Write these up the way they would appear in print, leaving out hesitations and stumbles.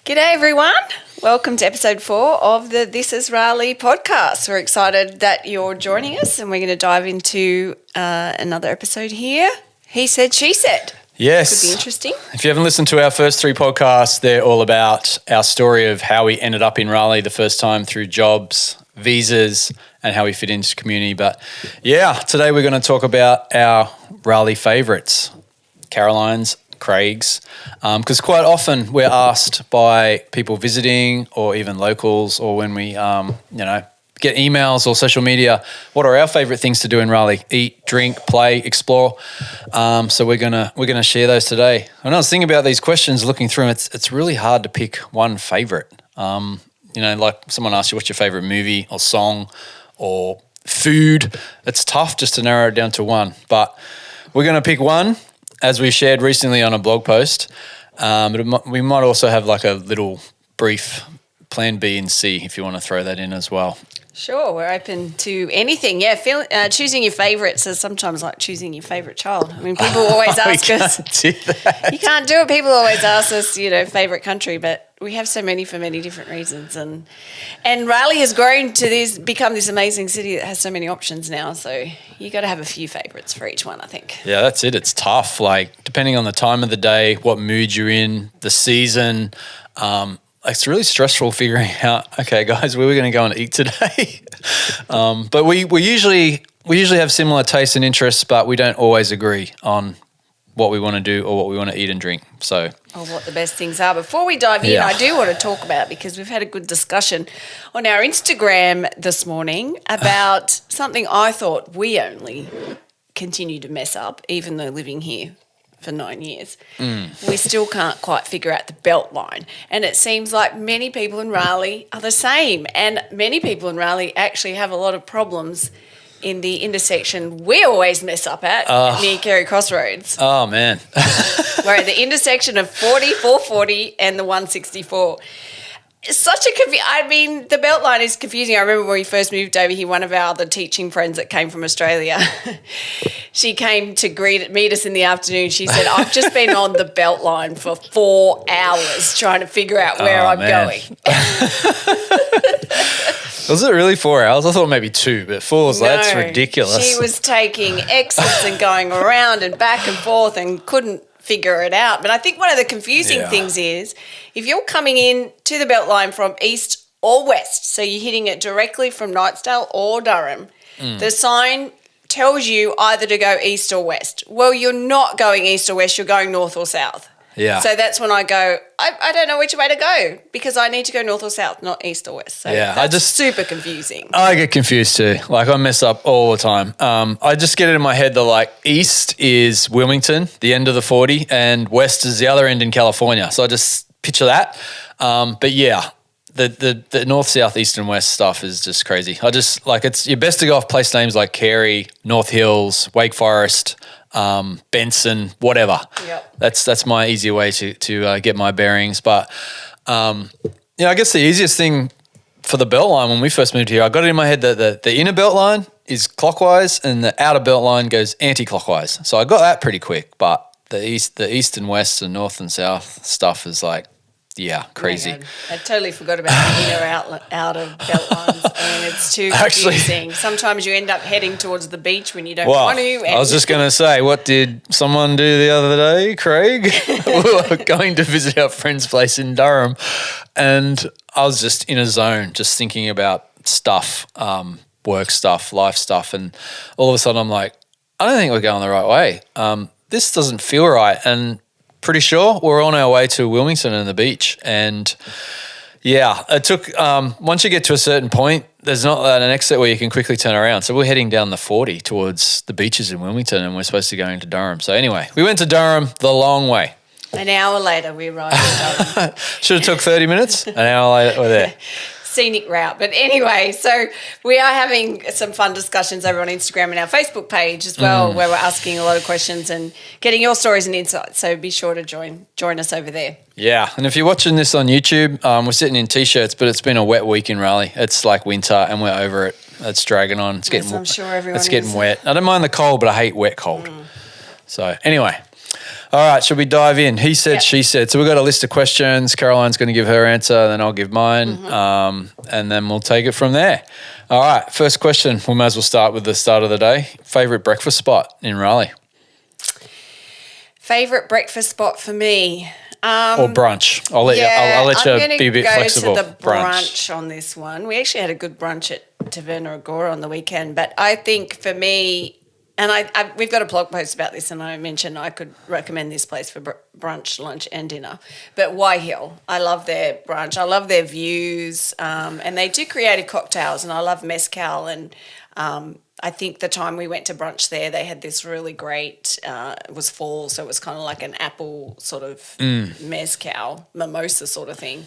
G'day everyone. Welcome to episode 4 of the This is Raleigh podcast. We're excited that you're joining us and we're going to dive into another episode here. He said, she said. Yes. Could be interesting. If you haven't listened to our first 3 podcasts, they're all about our story of how we ended up in Raleigh the first time through jobs, visas, and how we fit into community. But yeah, today we're going to talk about our Raleigh favourites, Caroline's, Craig's, because quite often we're asked by people visiting or even locals, or when we, get emails or social media, what are our favourite things to do in Raleigh? Eat, drink, play, explore. So we're gonna share those today. When I was thinking about these questions, looking through them, it's really hard to pick one favourite. Like someone asks you what's your favourite movie or song or food. It's tough just to narrow it down to one, but we're gonna pick one, as we shared recently on a blog post, but we might also have like a little brief plan B and C if you want to throw that in as well. Sure, we're open to anything. Yeah, choosing your favourites is sometimes like choosing your favourite child. I mean, people always ask us. Do that. You can't do it. People always ask us, favourite country, but we have so many for many different reasons. And Raleigh has grown to become this amazing city that has so many options now. So you got to have a few favourites for each one, I think. Yeah, that's it. It's tough. Like depending on the time of the day, what mood you're in, the season. It's really stressful figuring out, okay, guys, where we're going to go and eat today. But we usually have similar tastes and interests, but we don't always agree on what we want to do or what we want to eat and drink. So, or what the best things are. Before we dive in, I do want to talk about, because we've had a good discussion on our Instagram this morning about something I thought we only continue to mess up, even though living here for 9 years. We still can't quite figure out the belt line. And it seems like many people in Raleigh are the same. And many people in Raleigh actually have a lot of problems in the intersection we always mess up at near Kerry Crossroads. Oh, man. We're at the intersection of 440 and the 164. It's such a the belt line is confusing. I remember when we first moved over here, one of our other teaching friends that came from Australia, she came to meet us in the afternoon. She said, I've just been on the belt line for 4 hours trying to figure out where I'm going. Was it really 4 hours? I thought maybe 2, but 4 was that's ridiculous. She was taking exits and going around and back and forth and couldn't figure it out. But I think one of the confusing things is if you're coming in to the Beltline from east or west, so you're hitting it directly from Nightsdale or Durham, the sign tells you either to go east or west. Well, you're not going east or west, you're going north or south. Yeah. So that's when I go, I don't know which way to go because I need to go north or south, not east or west. So that's super confusing. I get confused too. Like I mess up all the time. I just get it in my head that like east is Wilmington, the end of the 40, and west is the other end in California. So I just picture that. But yeah, the north, south, east and west stuff is just crazy. I just like it's you're best to go off place names like Carey, North Hills, Wake Forest, Benson, whatever. Yep. That's my easier way to get my bearings. But I guess the easiest thing for the belt line when we first moved here, I got it in my head that the inner belt line is clockwise and the outer belt line goes anti-clockwise. So I got that pretty quick. But the east and west and north and south stuff is like, yeah, crazy. Oh, I totally forgot about the inner outer belt lines. I mean, it's too confusing. Sometimes you end up heading towards the beach when you don't want to. I was just going to say, what did someone do the other day, Craig? We were going to visit our friend's place in Durham and I was just in a zone, just thinking about stuff, work stuff, life stuff. And all of a sudden I'm like, I don't think we're going the right way. This doesn't feel right. And pretty sure we're on our way to Wilmington and the beach. And yeah, it took, once you get to a certain point, there's not an exit where you can quickly turn around. So we're heading down the 40 towards the beaches in Wilmington and we're supposed to go into Durham. So anyway, we went to Durham the long way. An hour later, we arrived in Durham. Should have took 30 minutes. An hour later, we're there. Scenic route. But anyway, so we are having some fun discussions over on Instagram and our Facebook page as well, where we're asking a lot of questions and getting your stories and insights. So be sure to join us over there. Yeah, and if you're watching this on YouTube, we're sitting in T-shirts, but it's been a wet week in Raleigh. It's like winter and we're over it. It's dragging on. It's getting, I'm sure everyone it's getting wet. I don't mind the cold, but I hate wet cold. So anyway, All right, should we dive in? He said, Yep. she said. So we've got a list of questions. Caroline's going to give her answer, then I'll give mine, and then we'll take it from there. All right, first question. We might as well start with the start of the day. Favourite breakfast spot in Raleigh? Favourite breakfast spot for me? Or brunch? I'll let you be a bit flexible. I'm going to go to the brunch on this one. We actually had a good brunch at Taverna Agora on the weekend, but I think for me, and we've got a blog post about this, and I mentioned I could recommend this place for brunch, lunch, and dinner. But White Hill, I love their brunch. I love their views, and they do creative cocktails, and I love mezcal. And I think the time we went to brunch there, they had this really great. It was fall, so it was kind of like an apple sort of mezcal mimosa sort of thing.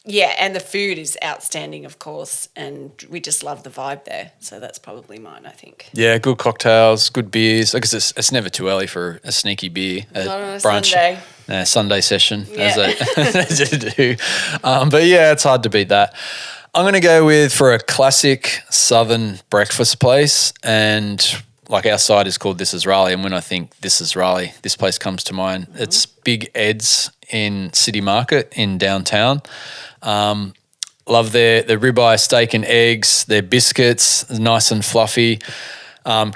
Yeah, and the food is outstanding, of course, and we just love the vibe there. So that's probably mine, I think. Yeah, good cocktails, good beers. I guess it's never too early for a sneaky beer at Not on a brunch. Sunday. Sunday session, Yeah. as they do. But yeah, it's hard to beat that. I'm going to go for a classic southern breakfast place, and like our site is called This Is Raleigh, and when I think This Is Raleigh, this place comes to mind. Mm-hmm. It's Big Ed's in City Market in downtown. Love their ribeye steak and eggs, their biscuits, nice and fluffy.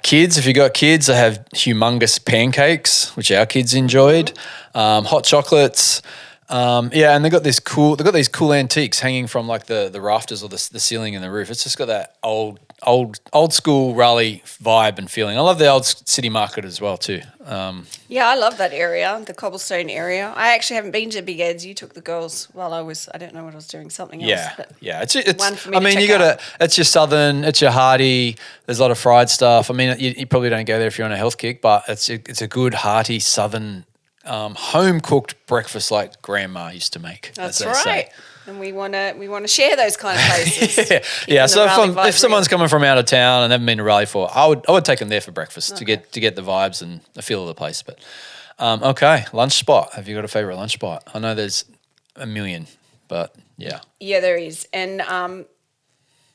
Kids, if you got kids, they have humongous pancakes, which our kids enjoyed. Hot chocolates. And they've got these cool antiques hanging from like the rafters or the ceiling and the roof. It's just got that old school Raleigh vibe and feeling. I love the old City Market as well too. Yeah, I love that area, the cobblestone area. I actually haven't been to Big Ed's. You took the girls while I don't know what I was doing, something else. Yeah. It's one for me to check out. It's your southern, it's your hearty. There's a lot of fried stuff. I mean, you probably don't go there if you're on a health kick, but it's a good hearty southern home cooked breakfast like grandma used to make. That's right. And we want to share those kind of places. Yeah. So if someone's coming from out of town and haven't been to Raleigh for, I would take them there for breakfast to get the vibes and the feel of the place. But okay, lunch spot. Have you got a favourite lunch spot? I know there's a million, but yeah. Yeah, there is. And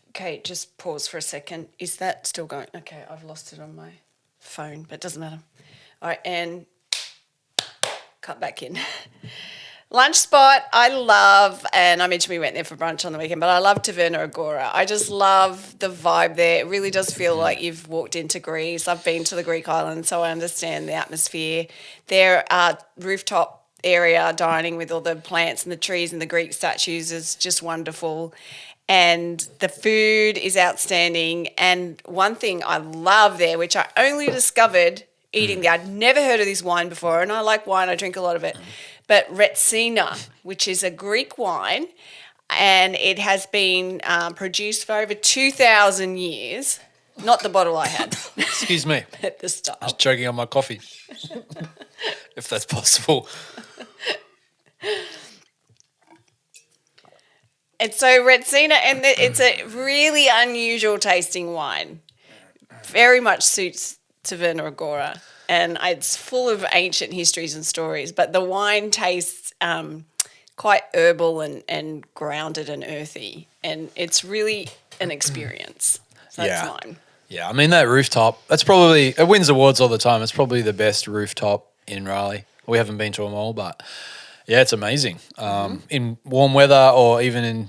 okay, just pause for a second. Is that still going? Okay, I've lost it on my phone, but it doesn't matter. All right, and cut back in. Lunch spot, I love, and I mentioned we went there for brunch on the weekend, but I love Taverna Agora. I just love the vibe there. It really does feel like you've walked into Greece. I've been to the Greek island, so I understand the atmosphere. Their rooftop area dining with all the plants and the trees and the Greek statues is just wonderful. And the food is outstanding. And one thing I love there, which I only discovered eating there, I'd never heard of this wine before, and I like wine, I drink a lot of it. But Retsina, which is a Greek wine, and it has been produced for over 2,000 years. Not the bottle I had. Excuse me. At the start. I was choking on my coffee, if that's possible. And so Retsina, and it's a really unusual tasting wine. Very much suits Taverna Agora. And it's full of ancient histories and stories, but the wine tastes quite herbal and grounded and earthy, and it's really an experience. So that's mine. Yeah, I mean, that rooftop, it wins awards all the time. It's probably the best rooftop in Raleigh. We haven't been to them all, but yeah, it's amazing. In warm weather or even in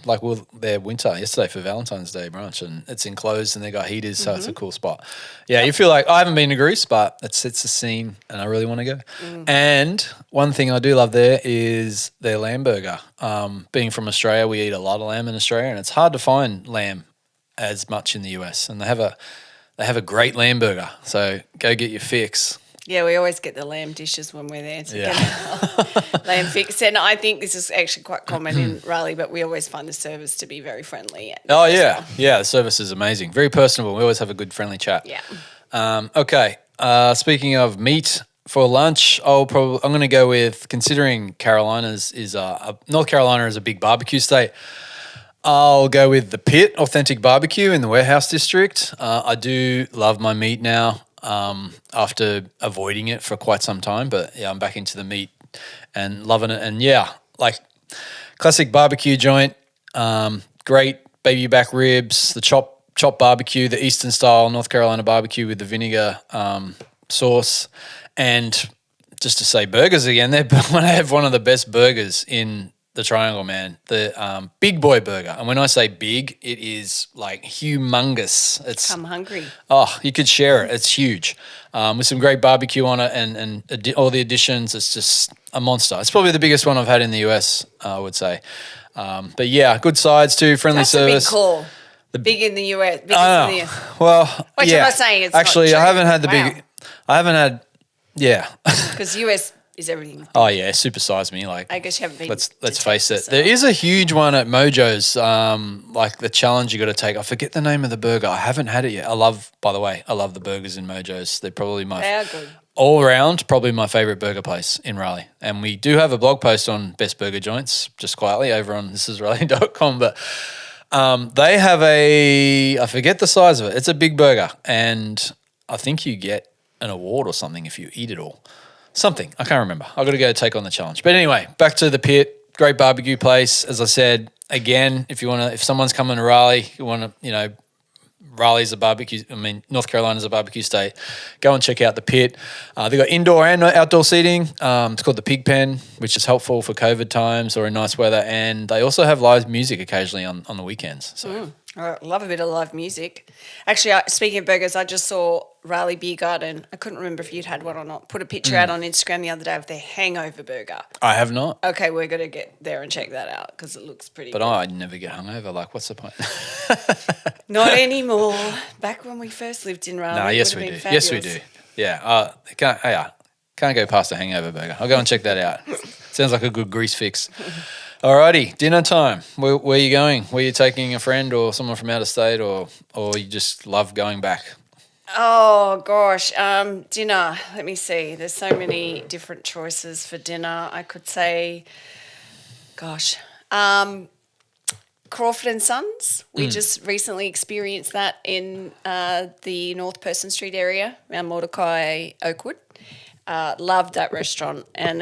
their winter, yesterday for Valentine's Day brunch, and it's enclosed and they got heaters, so it's a cool spot. Yeah, you feel like I haven't been to Greece, but it sets the scene and I really want to go. And one thing I do love there is their lamb burger. Being from Australia, we eat a lot of lamb in Australia, and it's hard to find lamb as much in the US, and they have a great lamb burger. So go get your fix. Yeah, we always get the lamb dishes when we're there to get lamb fix. And I think this is actually quite common in Raleigh, but we always find the service to be very friendly. Oh, yeah. Well. Yeah, the service is amazing. Very personable. We always have a good friendly chat. Yeah. Okay. Speaking of meat for lunch, I'm going to go with, considering North Carolina is a big barbecue state, I'll go with the Pit Authentic Barbecue in the Warehouse District. I do love my meat now. After avoiding it for quite some time, but yeah, I'm back into the meat and loving it. And yeah, like classic barbecue joint, great baby back ribs, the chop barbecue, the Eastern style North Carolina barbecue with the vinegar sauce, and just to say burgers again, they have one of the best burgers in the Triangle, man. The Big Boy Burger. And when I say big, it is like humongous. I'm hungry. Oh, you could share it. It's huge. With some great barbecue on it and all the additions. It's just a monster. It's probably the biggest one I've had in the US, I would say. But yeah, good sides too, friendly That's service. a big call. Big in the US. Big in the US. Well, Which yeah. I'm not saying it's actually, not I haven't had the Wow. big. I haven't had. Yeah. Because US is everything. Oh yeah, supersize me. Like I guess you haven't been. let's to face it. Texas, There is a huge one at Mojo's. Like the challenge you got to take. I forget the name of the burger. I haven't had it yet. By the way, I love the burgers in Mojo's. They're probably They are good. all around, probably my favorite burger place in Raleigh. And we do have a blog post on best burger joints, just quietly over on thisisraleigh.com. But they have I forget the size of it. It's a big burger. And I think you get an award or something if you eat it all. Something. I can't remember. I've got to go take on the challenge. But anyway, back to the Pit. Great barbecue place. As I said, again, if someone's coming to Raleigh, Raleigh's a barbecue. North Carolina's a barbecue state. Go and check out the Pit. They've got indoor and outdoor seating. It's called the Pig Pen, which is helpful for COVID times or in nice weather. And they also have live music occasionally on the weekends. So. I love a bit of live music. Actually, speaking of burgers, I just saw Raleigh Beer Garden. I couldn't remember if you'd had one or not. Put a picture out on Instagram the other day of their hangover burger. I have not. Okay, we're going to get there and check that out because it looks pretty But good. I never get hungover. Like, what's the point? Not anymore. Back when we first lived in Raleigh. No, yes we do. Yes we do. Yeah. Can't go past a hangover burger. I'll go and check that out. Sounds like a good grease fix. Alrighty, dinner time. Where are you going? Were you taking a friend or someone from out of state, or you just love going back? Oh, gosh. Dinner. Let me see. There's so many different choices for dinner. I could say, Crawford and Sons. We just recently experienced that in the North Person Street area around Mordecai, Oakwood. Loved that restaurant, and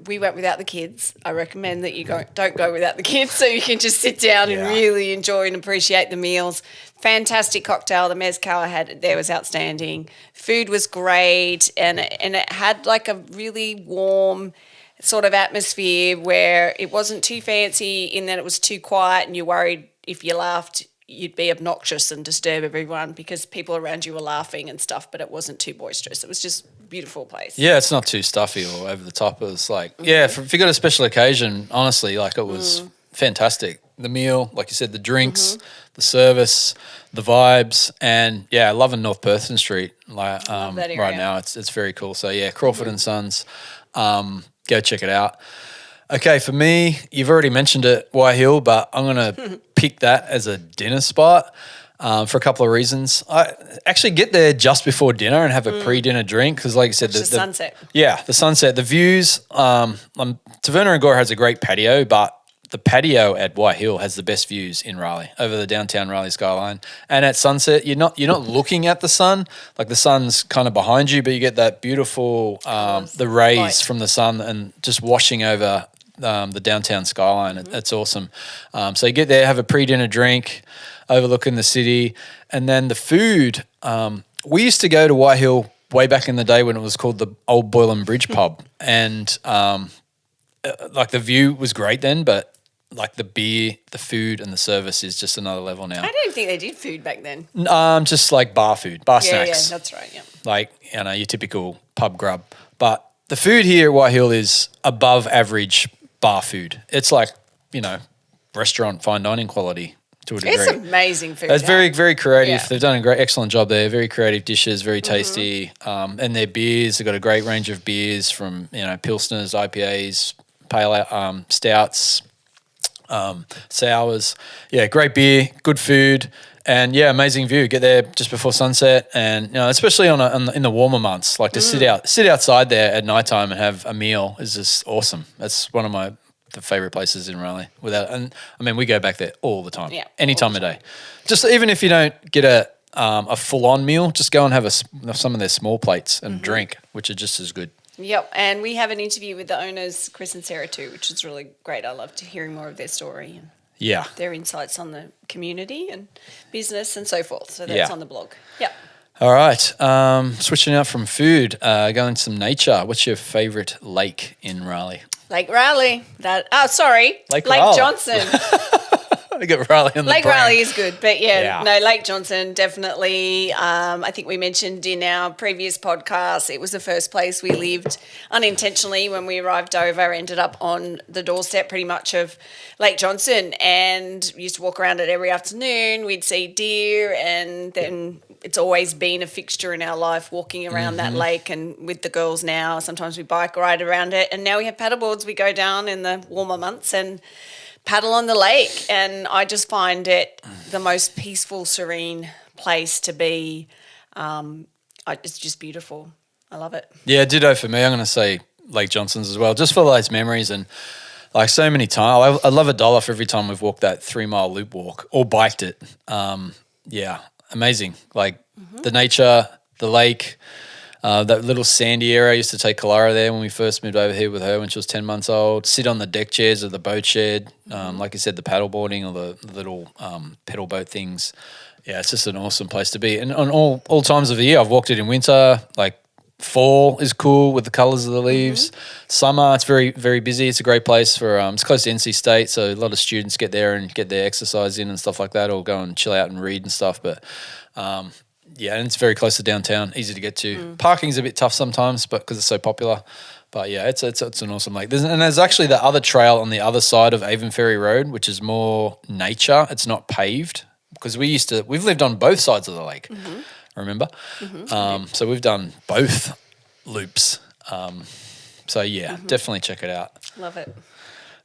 we went without the kids. I recommend that you don't go without the kids, so you can just sit down and really enjoy and appreciate the meals. Fantastic cocktail. The mezcal I had there was outstanding. Food was great, and it had like a really warm sort of atmosphere where it wasn't too fancy in that it was too quiet, and you're worried if you laughed you'd be obnoxious and disturb everyone because people around you were laughing and stuff, but it wasn't too boisterous. It was just a beautiful place. Yeah, it's not too stuffy or over the top. It was like, if you got a special occasion, honestly, like it was fantastic. The meal, like you said, the drinks, the service, the vibes, and loving North Person Street like Love that area. right now. It's very cool. So Crawford and Sons, go check it out. Okay, for me, you've already mentioned it, White Hill, but I'm going to pick that as a dinner spot for a couple of reasons. I actually get there just before dinner and have a pre-dinner drink because, like you said, the sunset. Yeah, the sunset, the views. Taverna and Gore has a great patio, but the patio at White Hill has the best views in Raleigh over the downtown Raleigh skyline. And at sunset, you're not looking at the sun, like the sun's kind of behind you, but you get that beautiful the rays from the sun and just washing over the downtown skyline. It's awesome. So you get there, have a pre-dinner drink, overlooking the city, and then the food. We used to go to White Hill way back in the day when it was called the Old Boylan Bridge Pub, and like the view was great then, but like the beer, the food, and the service is just another level now. I don't think they did food back then. Just like bar food, bar snacks. Yeah, that's right, yeah. Like, your typical pub grub. But the food here at White Hill is above average bar food. It's like, restaurant fine dining quality to a degree. It's amazing food. It's very, very creative. Yeah. They've done excellent job there. Very creative dishes, very tasty. And their beers, they've got a great range of beers from, Pilsners, IPAs, pale stouts, sours. Yeah, great beer, good food, and amazing view. Get there just before sunset, and especially in the warmer months, like to sit outside there at nighttime and have a meal is just awesome. That's one of the favorite places in Raleigh. We go back there all the time, any time of day. Just even if you don't get a full on meal, just go and have some of their small plates and drink, which are just as good. Yep, and we have an interview with the owners, Chris and Sarah, too, which is really great. I love hearing more of their story and their insights on the community and business and so forth. So that's on the blog. Yep. All right. Switching out from food, going to some nature. What's your favourite lake in Raleigh? Lake Raleigh. Lake Raleigh. Johnson. I got Raleigh on the Lake brain. Raleigh is good, but Yeah. no, Lake Johnson definitely. I think we mentioned in our previous podcast, it was the first place we lived unintentionally when we arrived over. Ended up on the doorstep pretty much of Lake Johnson, and we used to walk around it every afternoon. We'd see deer, and then it's always been a fixture in our life walking around that lake. And with the girls now, sometimes we bike ride around it, and now we have paddleboards. We go down in the warmer months and paddle on the lake, and I just find it the most peaceful, serene place to be. It's just beautiful. I love it. Yeah, ditto for me. I'm going to say Lake Johnson's as well, just for those memories and like so many times. I love $1 for every time we've walked that 3-mile loop walk or biked it. Yeah, amazing. Like the nature, the lake. That little sandy area. I used to take Kalara there when we first moved over here with her when she was 10 months old. Sit on the deck chairs of the boat shed. Like you said, the paddleboarding or the little pedal boat things. Yeah, it's just an awesome place to be. And on all times of the year, I've walked it in winter. Like fall is cool with the colours of the leaves. Summer, it's very, very busy. It's a great place for, it's close to NC State, so a lot of students get there and get their exercise in and stuff like that, or go and chill out and read and stuff. But yeah, and it's very close to downtown, easy to get to. Parking's a bit tough sometimes, but because it's so popular. But yeah, it's an awesome lake. There's actually the other trail on the other side of Avon Ferry Road, which is more nature. It's not paved because we've lived on both sides of the lake. Remember? So we've done both loops. So yeah, definitely check it out. Love it.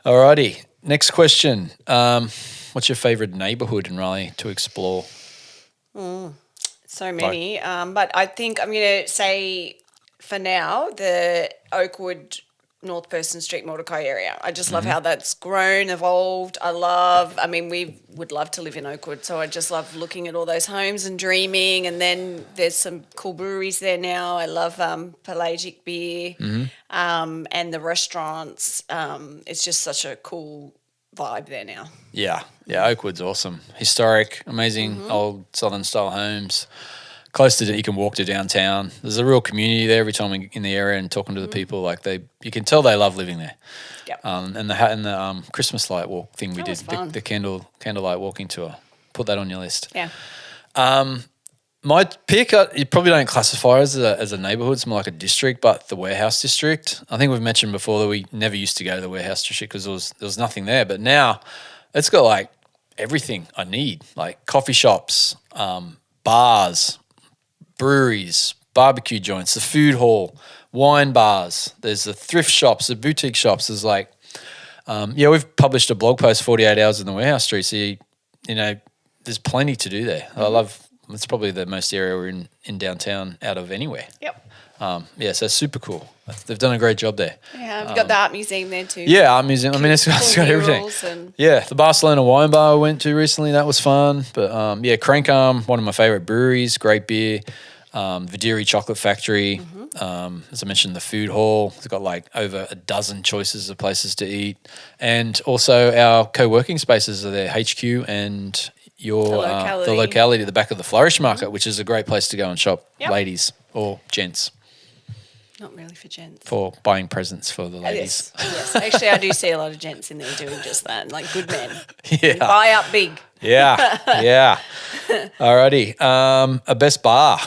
Alrighty, next question. What's your favourite neighbourhood in Raleigh to explore? So many, but I think I'm going to say for now the Oakwood, North Person Street, Mordecai area. I just love how that's grown, evolved. We would love to live in Oakwood, so I just love looking at all those homes and dreaming. And then there's some cool breweries there now. I love Pelagic beer and the restaurants. It's just such a cool vibe there now. Yeah, Oakwood's awesome. Historic, amazing old Southern style homes. Close to you can walk to downtown. There's a real community there every time we're in the area and talking to the people. Like you can tell they love living there. Yep. And the Christmas light walk thing we did, the candlelight walking tour. Put that on your list. Yeah. My pick, you probably don't classify as a neighbourhood. It's more like a district, but the Warehouse District. I think we've mentioned before that we never used to go to the Warehouse District because there was nothing there. But now it's got like everything I need, like coffee shops, bars, breweries, barbecue joints, the food hall, wine bars. There's the thrift shops, the boutique shops. There's like, we've published a blog post, 48 Hours in the Warehouse Street. So, there's plenty to do there. It's probably the most area we're in downtown out of anywhere. Yep. So super cool. They've done a great job there. Yeah, we've got the art museum there too. Yeah, art museum. I mean, it's got everything. Yeah, the Barcelona wine bar I went to recently, that was fun. But Crank Arm, one of my favourite breweries, great beer. Vidiri Chocolate Factory. As I mentioned, the food hall. It's got like over a dozen choices of places to eat. And also our co-working spaces are there, HQ and the locality at the back of the Flourish Market, which is a great place to go and shop, ladies or gents. Not really for gents. For buying presents for the ladies. Yes. Actually, I do see a lot of gents in there doing just that, like good men. Yeah. Buy up big. Yeah. Alrighty. A best bar.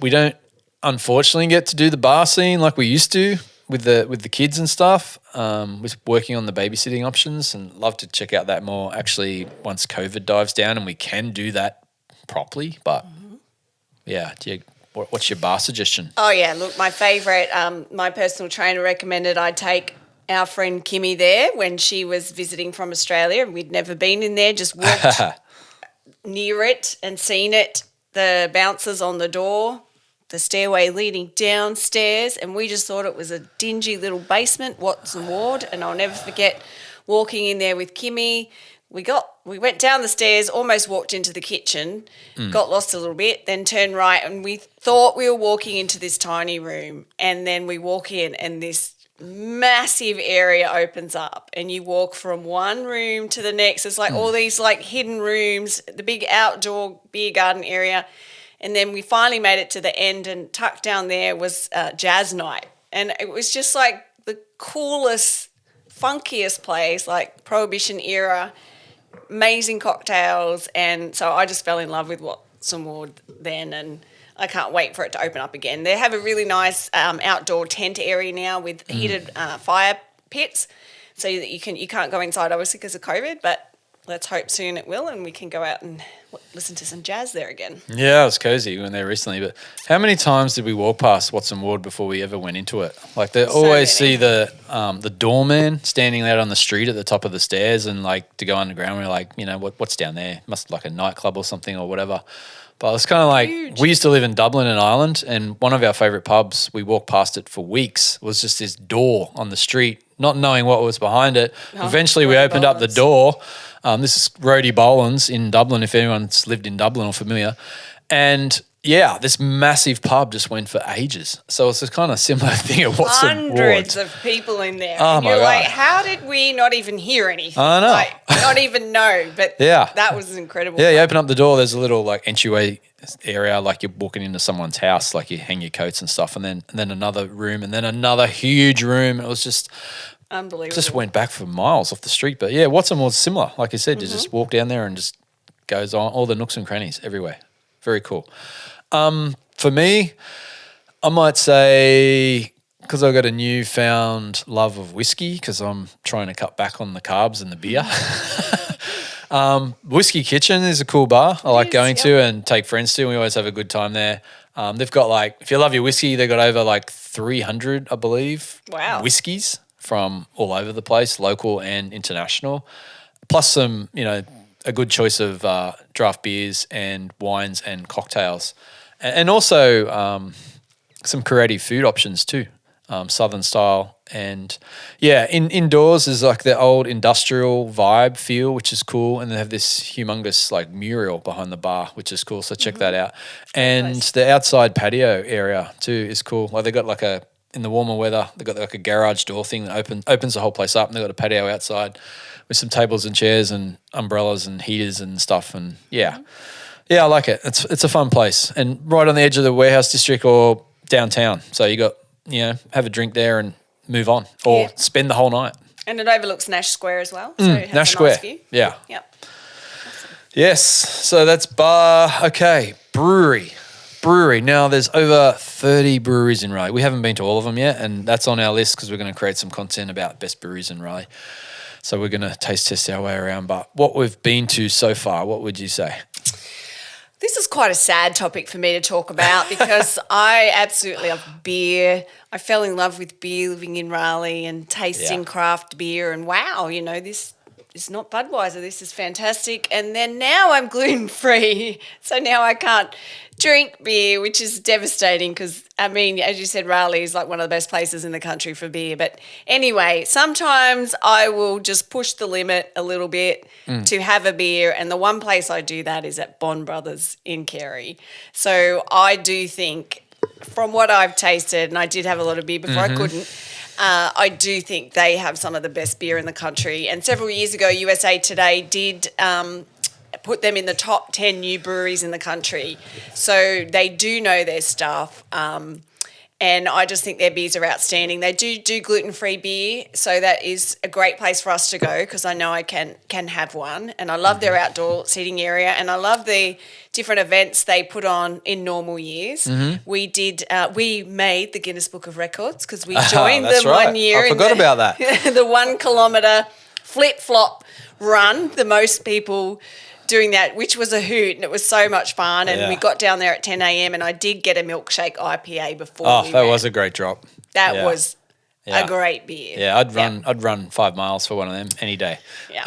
We don't unfortunately get to do the bar scene like we used to with the kids and stuff. We're working on the babysitting options and love to check out that more actually once COVID dives down and we can do that properly. But what's your bar suggestion? Oh, yeah. Look, my favourite, my personal trainer recommended I take our friend Kimmy there when she was visiting from Australia. We'd never been in there, just walked near it and seen it, the bouncers on the door, the stairway leading downstairs, and we just thought it was a dingy little basement, Watson Ward, and I'll never forget walking in there with Kimmy. We went down the stairs, almost walked into the kitchen, got lost a little bit, then turned right, and we thought we were walking into this tiny room, and then we walk in and this massive area opens up and you walk from one room to the next. It's like all these like hidden rooms, the big outdoor beer garden area, And then we finally made it to the end, and tucked down there was jazz night. And it was just like the coolest, funkiest place, like Prohibition era, amazing cocktails. And so I just fell in love with Watson Ward then, and I can't wait for it to open up again. They have a really nice outdoor tent area now with heated fire pits, so that you can't go inside obviously because of COVID, but let's hope soon it will, and we can go out and listen to some jazz there again. Yeah, it was cozy. We went there recently. But how many times did we walk past Watson Ward before we ever went into it? Like, they always see the doorman standing out on the street at the top of the stairs, and like to go underground, we're like, what's down there? Must be like a nightclub or something or whatever. But it's kind of like, huge. We used to live in Dublin and Ireland, and one of our favourite pubs, we walked past it for weeks, was just this door on the street, not knowing what was behind it. Eventually we opened up the door. This is Rhodey Boland's in Dublin, if anyone's lived in Dublin or familiar. And yeah, this massive pub just went for ages. So it's a kind of similar thing at Watson Ward. Hundreds of people in there. Oh, and my you're God. like, how did we not even hear anything? I know. Like, not even know. But Yeah. that was incredible. Yeah, you open up the door, there's a little like entryway area, like you're walking into someone's house, like you hang your coats and stuff, and then another room, and then another huge room. It was just Unbelievable. just went back for miles off the street. But yeah, Watson was similar. Like you said, you just walk down there and just goes on all the nooks and crannies everywhere. Very cool. For me, I might say, because I've got a newfound love of whiskey, because I'm trying to cut back on the carbs and the beer. Whiskey Kitchen is a cool bar I like going to and take friends to. We always have a good time there. They've got like, if you love your whiskey, they've got over like 300, I believe, whiskeys from all over the place, local and international, plus some, a good choice of draft beers and wines and cocktails, and also some creative food options too, Southern style. And yeah, indoors is like the old industrial vibe feel, which is cool. And they have this humongous like mural behind the bar, which is cool. So check that out. And the outside patio area too is cool. Like they got like in the warmer weather, they've got like a garage door thing that opens the whole place up, and they've got a patio outside with some tables and chairs and umbrellas and heaters and stuff. And yeah, I like it. It's a fun place, and right on the edge of the warehouse district or downtown. So you got, have a drink there and move on, or spend the whole night. And it overlooks Nash Square as well. So it has Nash a Square. nice view. Yeah. Yep. Yes. So that's bar. Okay. Brewery. Now, there's over 30 breweries in Raleigh. We haven't been to all of them yet, and that's on our list because we're going to create some content about best breweries in Raleigh. So we're going to taste test our way around. But what we've been to so far, what would you say? This is quite a sad topic for me to talk about because I absolutely love beer. I fell in love with beer living in Raleigh and tasting craft beer, and wow, this is not Budweiser. This is fantastic. And then now I'm gluten-free, so now I can't drink beer, which is devastating because, as you said, Raleigh is like one of the best places in the country for beer. But anyway, sometimes I will just push the limit a little bit to have a beer, and the one place I do that is at Bond Brothers in Carey. So I do think, from what I've tasted, and I did have a lot of beer before I couldn't, I do think they have some of the best beer in the country. And several years ago, USA Today did put them in the top 10 new breweries in the country. So they do know their stuff. And I just think their beers are outstanding. They do gluten-free beer, so that is a great place for us to go because I know I can have one. And I love their outdoor seating area, and I love the different events they put on in normal years. We made the Guinness Book of Records because we joined them right. 1 year. I forgot about that. The 1 kilometre flip-flop run, the most people doing that, which was a hoot, and it was so much fun. And we got down there at 10 a.m. and I did get a milkshake IPA before. That was a great drop. That was a great beer. Yeah, I'd run 5 miles for one of them any day. Yeah,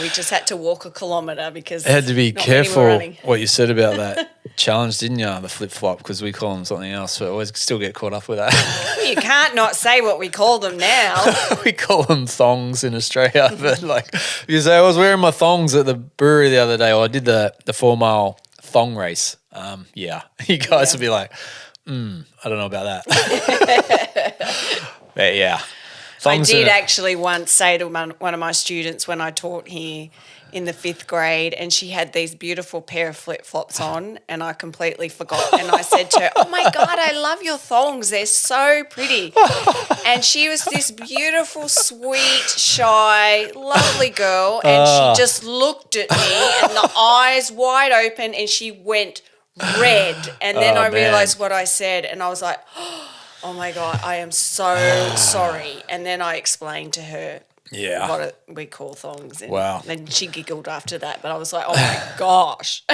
we just had to walk a kilometre because I had to be not many were careful running. what you said about that challenge, didn't you? The flip flop, because we call them something else, but I always still get caught up with that. You can't not say what we call them now. We call them thongs in Australia, but like you say, I was wearing my thongs at the brewery the other day, or I did the 4 mile thong race. You guys would be like, I don't know about that. But I did actually once say to one of my students when I taught here in the 5th grade, and she had these beautiful pair of flip-flops on, and I completely forgot. And I said to her, "Oh my God, I love your thongs. They're so pretty." And she was this beautiful, sweet, shy, lovely girl, and she just looked at me and the eyes wide open, and she went red. And then I realised what I said, and I was like, "Oh my God, I am so sorry." And then I explained to her what we call thongs. And then she giggled after that, but I was like, "Oh my gosh."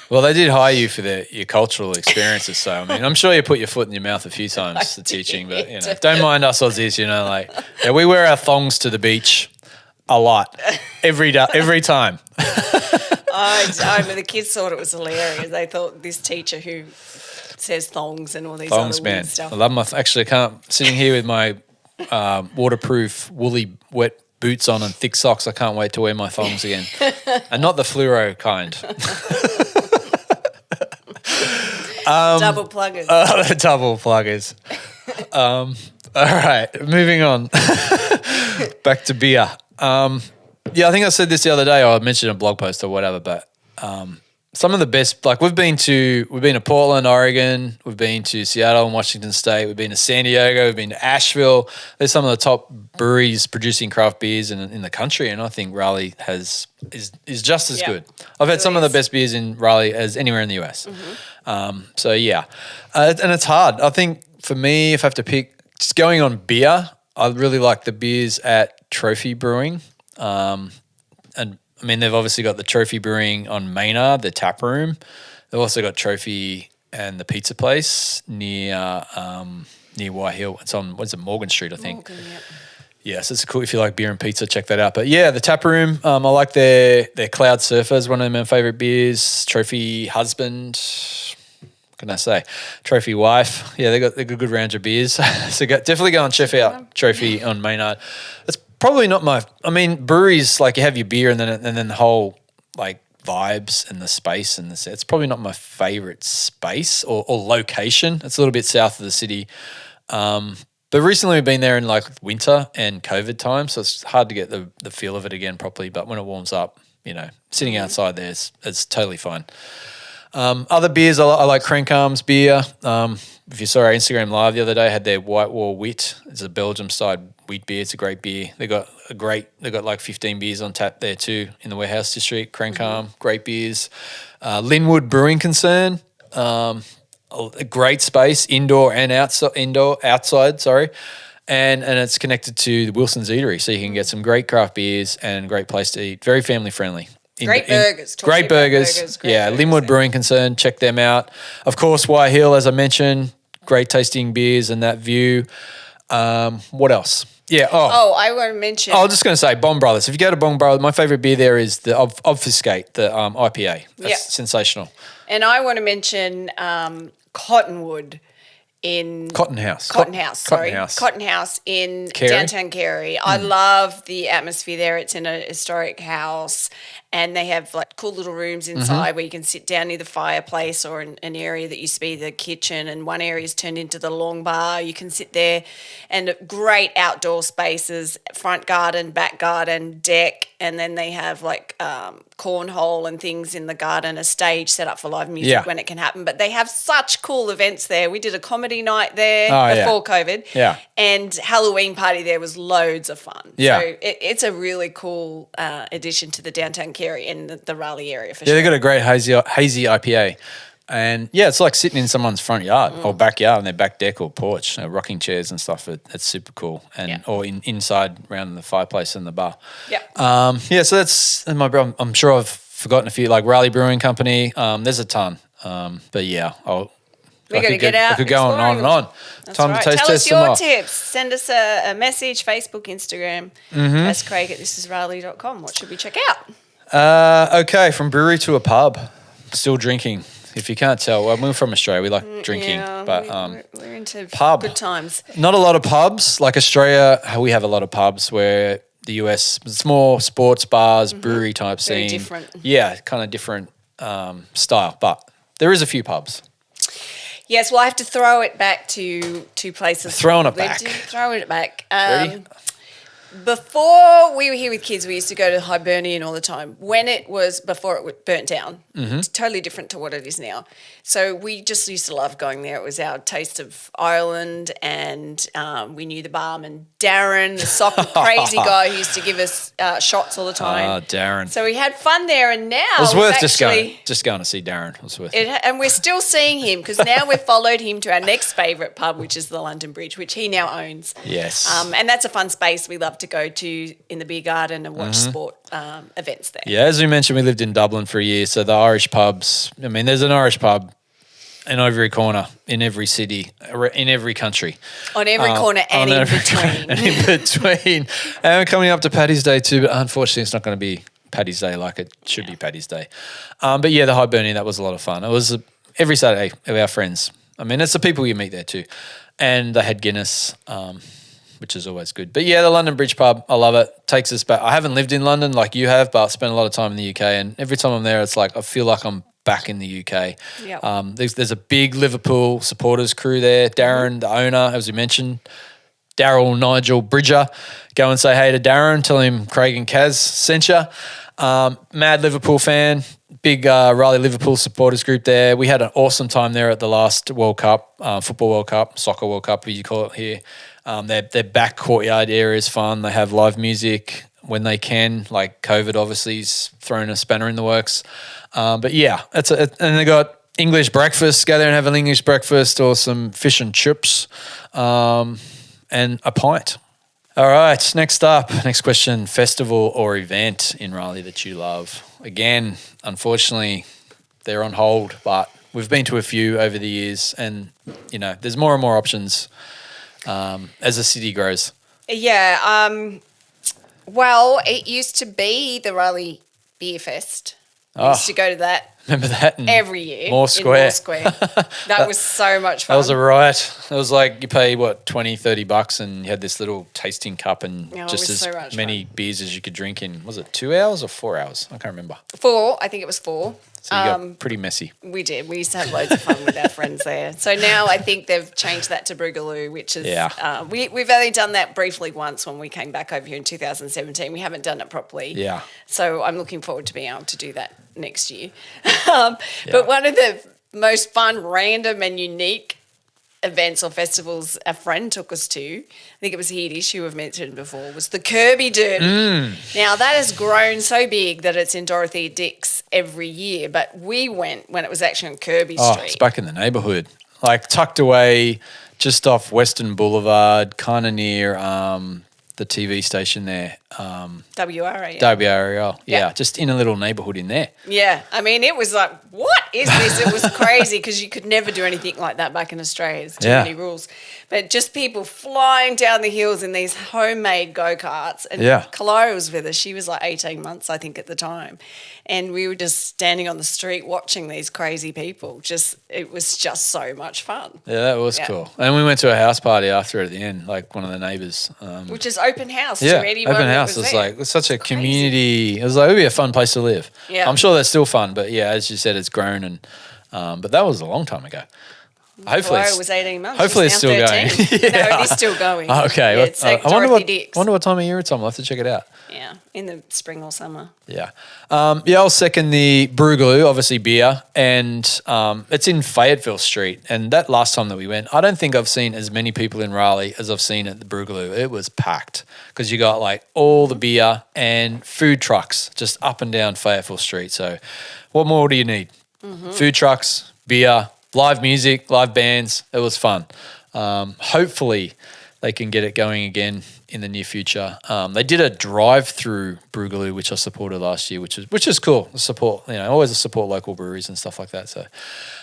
Well, they did hire you for your cultural experiences, so I mean, I'm sure you put your foot in your mouth a few times teaching, but don't mind us Aussies, we wear our thongs to the beach a lot, every time. The kids thought it was hilarious. They thought this teacher who says thongs and all these other weird stuff. I love actually, I can't, sitting here with my waterproof, woolly, wet boots on and thick socks, I can't wait to wear my thongs again. And not the fluoro kind. Double pluggers. The double pluggers. All right, moving on. Back to beer. I think I said this the other day, or I mentioned in a blog post or whatever, but some of the best, like we've been to Portland, Oregon, we've been to Seattle and Washington State, we've been to San Diego, we've been to Asheville. There's some of the top breweries producing craft beers in the country, and I think Raleigh is just as good. I've had some of the best beers in Raleigh as anywhere in the US. And it's hard. I think for me, if I have to pick, just going on beer, I really like the beers at Trophy Brewing. And I mean, they've obviously got the Trophy Brewing on Maynard, the tap room. They've also got Trophy and the pizza place near White Hill. It's on, Morgan Street, I think. Morgan, yep. Yeah, so it's cool. If you like beer and pizza, check that out. But yeah, the tap room, I like their Cloud Surfer is one of my favourite beers. Trophy Husband, what can I say? Trophy Wife. Yeah, they got good range of beers. So definitely go and check out Trophy on Maynard. It's probably not breweries, like you have your beer and then the whole like vibes and the space and it's probably not my favourite space or location. It's a little bit south of the city. But recently we've been there in like winter and COVID time, so it's hard to get the feel of it again properly. But when it warms up, sitting outside there is totally fine. Other beers, I like Crank Arms beer. If you saw our Instagram live the other day, I had their White Wall Wit. It's a Belgium-style wheat beer. It's a great beer. They got like 15 beers on tap there too in the warehouse district. Crank Arm, great beers. Linwood Brewing Concern, a great space, indoor and outside. Sorry. And it's connected to the Wilson's Eatery, so you can get some great craft beers and a great place to eat. Very family friendly. Great burgers. Great burgers. Linwood Brewing Concern, check them out. Of course, White Hill, as I mentioned, great tasting beers and that view. What else? Yeah. I want to mention. I was just going to say Bond Brothers. If you go to Bond Brothers, my favourite beer there is the Obfuscate, the IPA. That's sensational. And I want to mention Cottonwood in Cotton House in Carey. Downtown Carey. I love the atmosphere there. It's in a historic house, and they have like cool little rooms inside where you can sit down near the fireplace or an area that used to be the kitchen, and one area is turned into the long bar. You can sit there, and great outdoor spaces, front garden, back garden, deck, and then they have like cornhole and things in the garden, a stage set up for live music when it can happen. But they have such cool events there. We did a comedy night there before COVID. Yeah. And Halloween party there was loads of fun. Yeah. So it's a really cool addition to the downtown Carey and the Raleigh area for sure. Yeah, they've got a great hazy IPA. And yeah, it's like sitting in someone's front yard or backyard on their back deck or porch, rocking chairs and stuff. It's super cool. And or inside around the fireplace and the bar. Yeah. So that's I'm sure I've forgotten a few, like Raleigh Brewing Company. There's a ton. But yeah, we got to get out. I could go on and on. That's Time right. to taste Tell us your more tips. Send us a message, Facebook, Instagram. That's Craig at thisisraleigh.com. What should we check out? Okay, from brewery to a pub. Still drinking. If you can't tell, we're from Australia. We like drinking, but we're into good times. Not a lot of pubs. Like Australia, we have a lot of pubs where the US, it's more sports bars, brewery type scene. Very different. Yeah, kind of different style, but there is a few pubs. Yes, well, I have to throw it back to two places. Throwing it back. Throwing it back. Ready? Before we were here with kids, we used to go to Hibernian all the time. Before it burnt down, it's totally different to what it is now. So we just used to love going there. It was our taste of Ireland, and we knew the barman Darren, the soccer crazy guy who used to give us shots all the time. Oh, Darren. So we had fun there, and now It was worth actually, just going to see Darren. It was worth it. and we're still seeing him because now we've followed him to our next favourite pub, which is the London Bridge, which he now owns. Yes. And that's a fun space we love to go to in the beer garden and watch sport events there. Yeah, as we mentioned, we lived in Dublin for a year, so the Irish pubs, I mean, there's an Irish pub in every corner, in every city, in every country. On every corner and in between. And in between. And we're coming up to Paddy's Day too, but unfortunately it's not going to be Paddy's Day like it should be Paddy's Day. But yeah, the Hibernian, that was a lot of fun. It was every Saturday with our friends. I mean, it's the people you meet there too. And they had Guinness, which is always good. But yeah, the London Bridge pub, I love it. Takes us back. I haven't lived in London like you have, but I've spent a lot of time in the UK. And every time I'm there, it's like I feel like I'm back in the UK. Yep. There's a big Liverpool supporters crew there. Darren, the owner, as we mentioned, Nigel Bridger. Go and say hey to Darren. Tell him Craig and Kaz sent you. Mad Liverpool fan. Big Raleigh Liverpool supporters group there. We had an awesome time there at the last World Cup, Football World Cup, Soccer World Cup, as you call it here. Their back courtyard area is fun. They have live music when they can. Like COVID obviously is throwing a spanner in the works. But yeah, and they got English breakfast. Go there and have an English breakfast or some fish and chips and a pint. All right, next question, festival or event in Raleigh that you love? Again, unfortunately, they're on hold, but we've been to a few over the years and, you know, there's more and more options as the city grows. Yeah. Well, it used to be the Raleigh Beer Fest. I used to go to that. Remember that? Every year. More Square. That was so much fun. That was a riot. It was like you pay, $20, $30 and you had this little tasting cup and just as many beers as you could drink in, was it 2 hours or 4 hours? I can't remember. 4. I think it was 4. So you got pretty messy. We did. We used to have loads of fun with our friends there. So now I think they've changed that to Boogaloo, which is we've only done that briefly once when we came back over here in 2017. We haven't done it properly. Yeah. So I'm looking forward to being able to do that next year. But one of the most fun, random and unique events or festivals a friend took us to, I think it was the issue we've mentioned before, was the Kirby Derby. Now that has grown so big that it's in Dorothea Dix every year, but we went when it was actually on Kirby Street. It's back in the neighbourhood, like tucked away just off Western Boulevard, kind of near the TV station there. WRAL. WRAL, yeah, just in a little neighbourhood in there. Yeah, I mean, it was like, what is this? It was crazy because you could never do anything like that back in Australia. There's too many rules. But just people flying down the hills in these homemade go-karts. And Kalara was with us. She was like 18 months, I think, at the time. And we were just standing on the street watching these crazy people. It was just so much fun. Yeah, that was cool. And we went to a house party after at the end, like one of the neighbours. Which is open house to anyone. Open house. It was like, it's such a community. It was like, it would be a fun place to live. Yeah. I'm sure that's still fun, but yeah, as you said, it's grown. And but that was a long time ago. Hopefully, it was 18 months. Hopefully, it's still 13. Going. No, it is still going. Okay, yeah, it's like I wonder what time of year it's on. I'll have to check it out. Yeah, in the spring or summer. Yeah, I'll second the Boogaloo, obviously beer, and it's in Fayetteville Street. And that last time that we went, I don't think I've seen as many people in Raleigh as I've seen at the Boogaloo. It was packed because you got like all the beer and food trucks just up and down Fayetteville Street. So, what more do you need? Food trucks, beer. Live music, live bands. It was fun. Hopefully they can get it going again in the near future. They did a drive-through Boogaloo, which I supported last year, which is cool. Support, always support local breweries and stuff like that. So,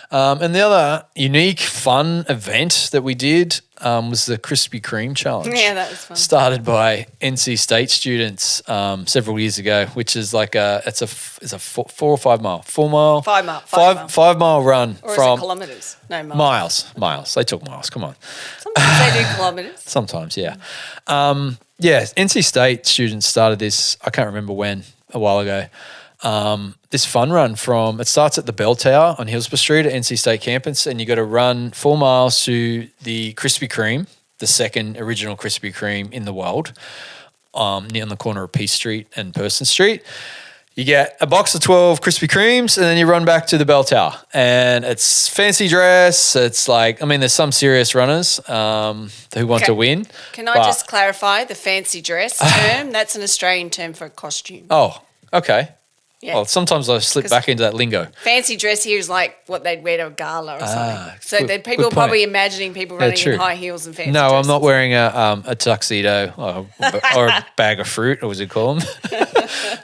and the other unique, fun event that we did was the Krispy Kreme challenge. Yeah, that was fun. Started by NC State students several years ago, which is like it's a 4 or 5 mile, 4 mile, 5 mile, 5 mile run or from is it kilometres? No, miles. Miles. They took miles. Come on. Sometimes they do kilometres. Sometimes, yeah. NC State students started this. I can't remember when, a while ago. this fun run it starts at the Bell Tower on Hillsborough Street at NC State campus, and you got to run 4 miles to the Krispy Kreme, the second original Krispy Kreme in the world, near on the corner of Peace Street and Person Street. You get a box of 12 Krispy Kremes, and then you run back to the Bell Tower. And it's fancy dress. It's like, I mean, there's some serious runners who want to win. Can I just clarify the fancy dress term? That's an Australian term for a costume. Oh, okay. Yeah. Well, sometimes I slip back into that lingo. Fancy dress here is like what they'd wear to a gala or something. So people are point. probably imagining people running in high heels and fancy No, dresses. I'm not wearing a tuxedo or a bag of fruit, or what does it call them?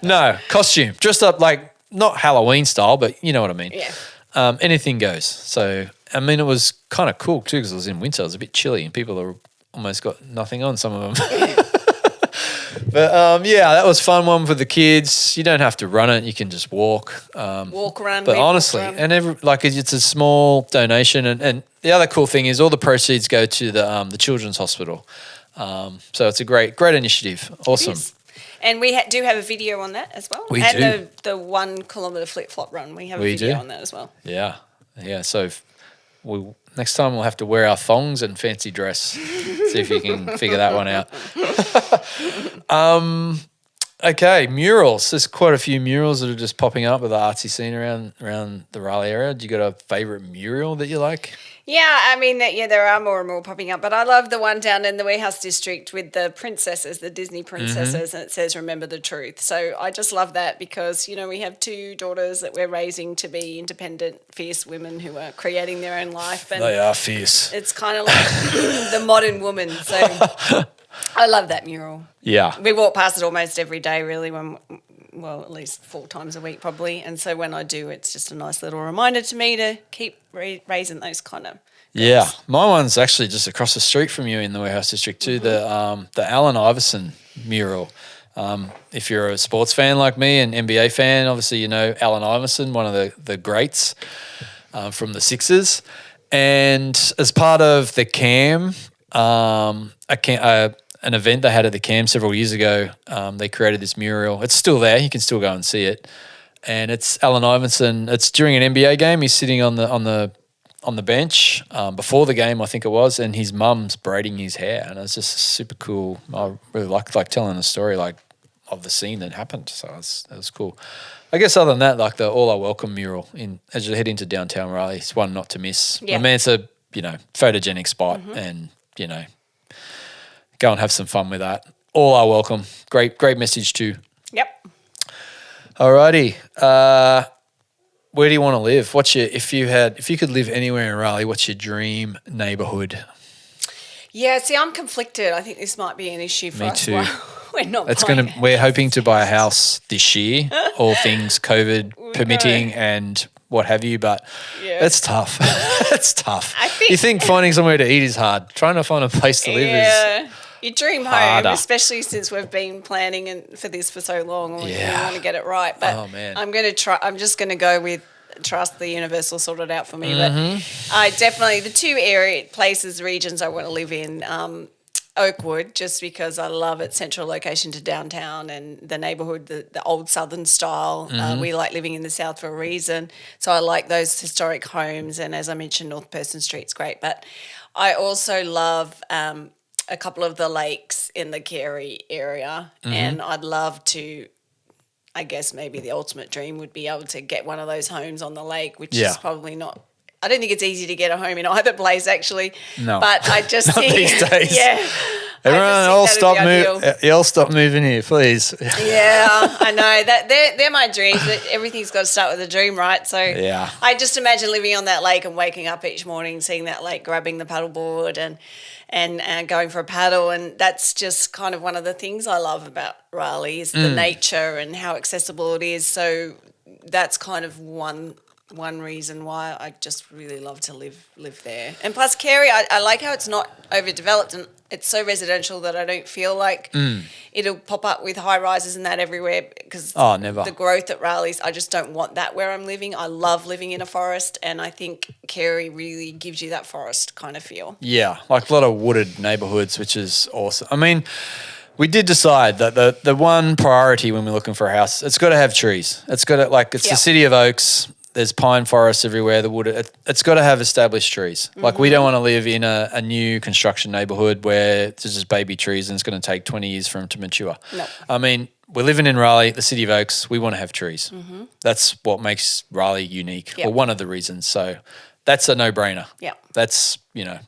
No, costume. Dressed up like, not Halloween style, but you know what I mean. Yeah. Anything goes. So, I mean, it was kind of cool too because it was in winter. It was a bit chilly and people are almost got nothing on, some of them. But yeah, that was fun one for the kids. You don't have to run it; you can just walk. Walk around. But honestly, and it's a small donation, and the other cool thing is all the proceeds go to the Children's Hospital. So it's a great initiative. Awesome. And we do have a video on that as well. We do. The 1 kilometre flip flop run. We have a video on that as well. Yeah, yeah. So next time we'll have to wear our thongs and fancy dress. See if you can figure that one out. Okay, murals. There's quite a few murals that are just popping up with the artsy scene around the Raleigh area. Do you got a favourite mural that you like? Yeah, I mean, there are more and more popping up, but I love the one down in the Warehouse District with the princesses, the Disney princesses, and it says, "Remember the truth." So I just love that because, we have 2 daughters that we're raising to be independent, fierce women who are creating their own life. And they are fierce. It's kind of like the modern woman. So I love that mural. Yeah. We walk past it almost every day, really, at least 4 times a week probably. And so when I do, it's just a nice little reminder to me to keep raising those kind of goals. Yeah. My one's actually just across the street from you in the Warehouse District too, the Allen Iverson mural. If you're a sports fan like me, an NBA fan, obviously you know Allen Iverson, one of the greats from the Sixers. And as part of the CAM, an event they had at the CAM several years ago, they created this mural. It's still there. You can still go and see it. And it's Allen Iverson. It's during an NBA game. He's sitting on the bench before the game, I think it was, and his mum's braiding his hair, and it's just super cool. I really like telling a story like of the scene that happened. So that was cool. I guess other than that, like the All Are Welcome mural as you head into downtown Raleigh, it's one not to miss. Yeah. I mean, it's a photogenic spot, and go and have some fun with that. All are welcome. Great message too. Yep. Alrighty. Where do you want to live? If you could live anywhere in Raleigh, what's your dream neighbourhood? Yeah, see, I'm conflicted. I think this might be an issue for us. Me too. We're not. We're hoping to buy a house this year, all things COVID permitting and what have you, but it's tough. It's tough. You think finding somewhere to eat is hard. Trying to find a place to live is your dream harder. Home, especially since we've been planning for this for so long. We want to get it right. But I'm going to try. I'm just going to go with trust the universe will sort it out for me. But I definitely, the 2 regions I want to live in, Oakwood, just because I love its central location to downtown and the neighbourhood, the old southern style. We like living in the south for a reason. So I like those historic homes. And as I mentioned, North Person Street's great. But I also love a couple of the lakes in the Carey area. And I'd love to, I guess maybe the ultimate dream would be able to get one of those homes on the lake, which is probably not. I don't think it's easy to get a home in either place, actually. No. But I just think these days. Yeah. Everyone, all stop moving here, please. Yeah, I know. That they're my dreams. Everything's got to start with a dream, right? So I just imagine living on that lake and waking up each morning, seeing that lake, grabbing the paddleboard and going for a paddle. And that's just kind of one of the things I love about Raleigh is the nature and how accessible it is. So that's kind of one reason why I just really love to live there. And plus Carey, I like how it's not overdeveloped and it's so residential that I don't feel like it'll pop up with high rises and that everywhere because the growth at Raleigh's, I just don't want that where I'm living. I love living in a forest and I think Carey really gives you that forest kind of feel. Yeah, like a lot of wooded neighbourhoods, which is awesome. I mean, We did decide that the one priority when we're looking for a house, it's got to have trees. It's got to, like, it's the city of oaks. There's pine forests everywhere. The wood, it's got to have established trees. Like, we don't want to live in a new construction neighbourhood where there's just baby trees and it's going to take 20 years for them to mature. No. I mean, we're living in Raleigh, the city of oaks. We want to have trees. That's what makes Raleigh unique, or one of the reasons. So that's a no-brainer. Yeah. That's,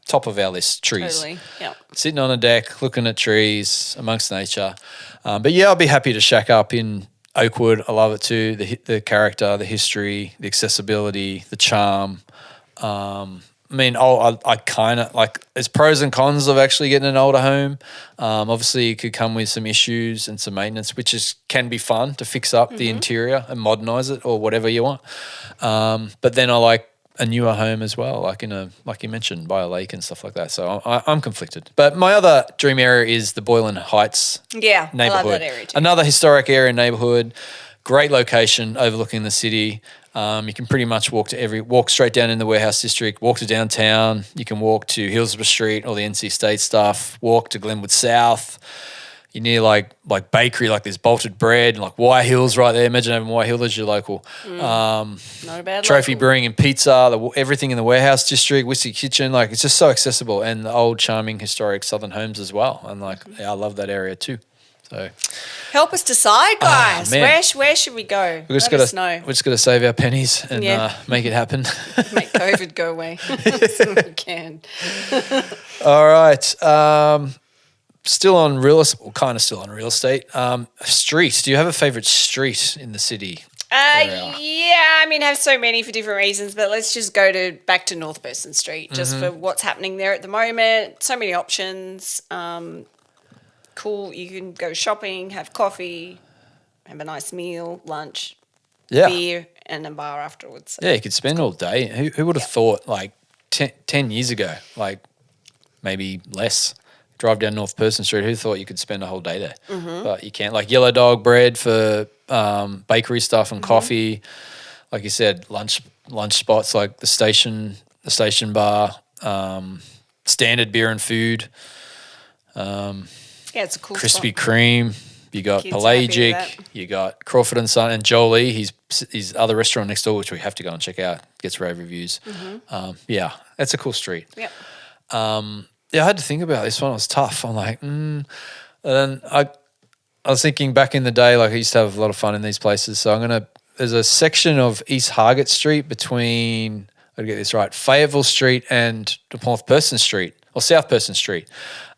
top of our list, trees. Totally. Yeah. Sitting on a deck, looking at trees amongst nature. But yeah, I'll be happy to shack up in Oakwood. I love it too. The character, the history, the accessibility, the charm. I kind of like, there's pros and cons of actually getting an older home. Obviously, it could come with some issues and some maintenance, which can be fun to fix up the interior and modernize it or whatever you want. But then I like a newer home as well, like like you mentioned, by a lake and stuff like that. So I'm conflicted. But my other dream area is the Boylan Heights neighborhood. I love that area too. Another historic area neighborhood, great location overlooking the city. You can pretty much walk straight down in the warehouse district, walk to downtown. You can walk to Hillsborough Street, all the NC State stuff, walk to Glenwood South. You're near like bakery, like there's Bolted Bread, and like White Hills right there. Imagine having White Hill as your local. Not a bad Trophy local. Brewing and Pizza, everything in the warehouse district, Whiskey Kitchen, like it's just so accessible, and the old charming historic southern homes as well. And I love that area too. So help us decide, guys. man. Where should we go? we just Let us know. got to save our pennies and make it happen. Make COVID go away so we can. All right. Still on real estate, well, kind of still on real estate. Street. Do you have a favorite street in the city? Yeah, I have so many for different reasons, but let's just go back to North Person Street just for what's happening there at the moment. So many options. Cool. You can go shopping, have coffee, have a nice meal, lunch, beer, and a bar afterwards. Yeah, you could spend all day. Who would have thought, like 10 years ago, like maybe less, drive down North Person Street, who thought you could spend a whole day there? But you can't. Like Yellow Dog bread for bakery stuff and coffee. Like you said, lunch spots like the station bar, standard beer and food. Yeah, it's a cool Krispy spot. Kreme. You got Kids happy with Pelagic. that. You got Crawford and Son and Jolie. His other restaurant next door, which we have to go and check out, gets rave reviews. Yeah, that's a cool street. Yep. Yeah, I had to think about this one. It was tough. I'm like, And then I was thinking back in the day, like I used to have a lot of fun in these places. So there's a section of East Hargett Street between, I gotta get this right, Fayetteville Street and North Person Street or South Person Street.